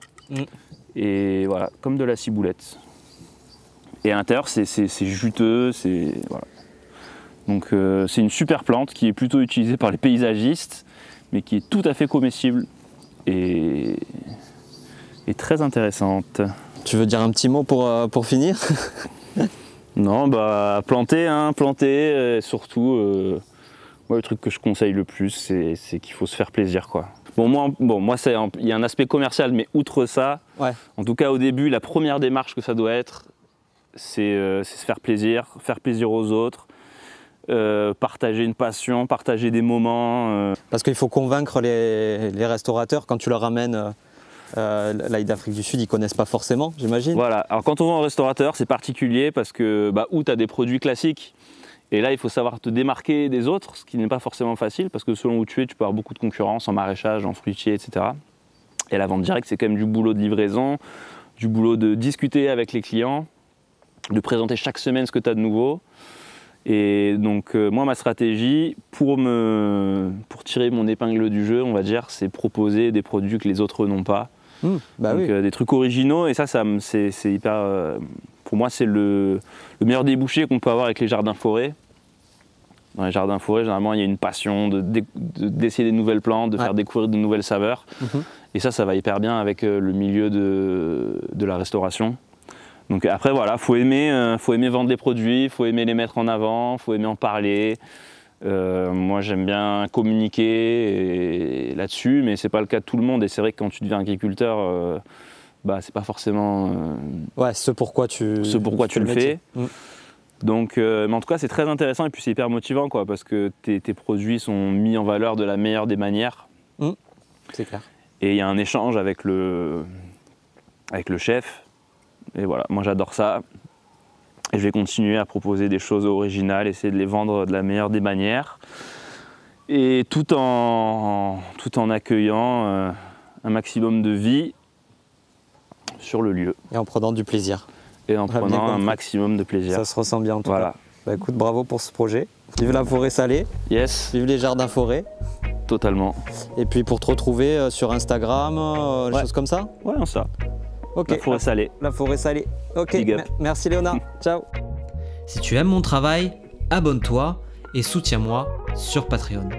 Et voilà, comme de la ciboulette. Et à l'intérieur, c'est juteux, voilà. Donc c'est une super plante qui est plutôt utilisée par les paysagistes, mais qui est tout à fait comestible et très intéressante. Tu veux dire un petit mot pour finir? Non, bah planter, surtout, moi le truc que je conseille le plus, c'est qu'il faut se faire plaisir, quoi. Bon, moi il y a un aspect commercial, mais outre ça, en tout cas au début, la première démarche que ça doit être, c'est se faire plaisir aux autres, partager une passion, partager des moments. Parce qu'il faut convaincre les restaurateurs quand tu leur ramènes l'ail d'Afrique du Sud, ils ne connaissent pas forcément, j'imagine. Voilà, alors quand on va en restaurateur, c'est particulier parce que où tu as des produits classiques, et là il faut savoir te démarquer des autres, ce qui n'est pas forcément facile, parce que selon où tu es, tu peux avoir beaucoup de concurrence en maraîchage, en fruitier, etc. Et la vente directe, c'est quand même du boulot de livraison, du boulot de discuter avec les clients, de présenter chaque semaine ce que tu as de nouveau. Et donc moi ma stratégie pour tirer mon épingle du jeu, on va dire, c'est proposer des produits que les autres n'ont pas. Des trucs originaux, et ça c'est hyper, pour moi c'est le meilleur débouché qu'on peut avoir avec les jardins-forêts. Dans les jardins-forêts, généralement il y a une passion d'essayer des nouvelles plantes, de faire découvrir de nouvelles saveurs. Et ça va hyper bien avec le milieu de la restauration. Donc après voilà, faut aimer vendre des produits, faut aimer les mettre en avant, faut aimer en parler. Moi j'aime bien communiquer là-dessus, mais c'est pas le cas de tout le monde. Et c'est vrai que quand tu deviens agriculteur, c'est pas forcément ce pourquoi tu le fais. Donc, mais en tout cas c'est très intéressant et puis c'est hyper motivant, quoi, parce que tes produits sont mis en valeur de la meilleure des manières. C'est clair. Et il y a un échange avec le chef. Et voilà, moi j'adore ça. Et je vais continuer à proposer des choses originales, essayer de les vendre de la meilleure des manières. Et tout en accueillant un maximum de vie sur le lieu. Et en prenant du plaisir. Et en prenant un maximum de plaisir. Ça se ressent bien en tout cas. Bah écoute, bravo pour ce projet. Vive la forêt salée. Yes. Vive les jardins forêts. Totalement. Et puis pour te retrouver sur Instagram, des choses comme ça? Ouais, ça. Ok. La forêt salée. La forêt salée. Ok. Merci Léonard. Ciao. Si tu aimes mon travail, abonne-toi et soutiens-moi sur Patreon.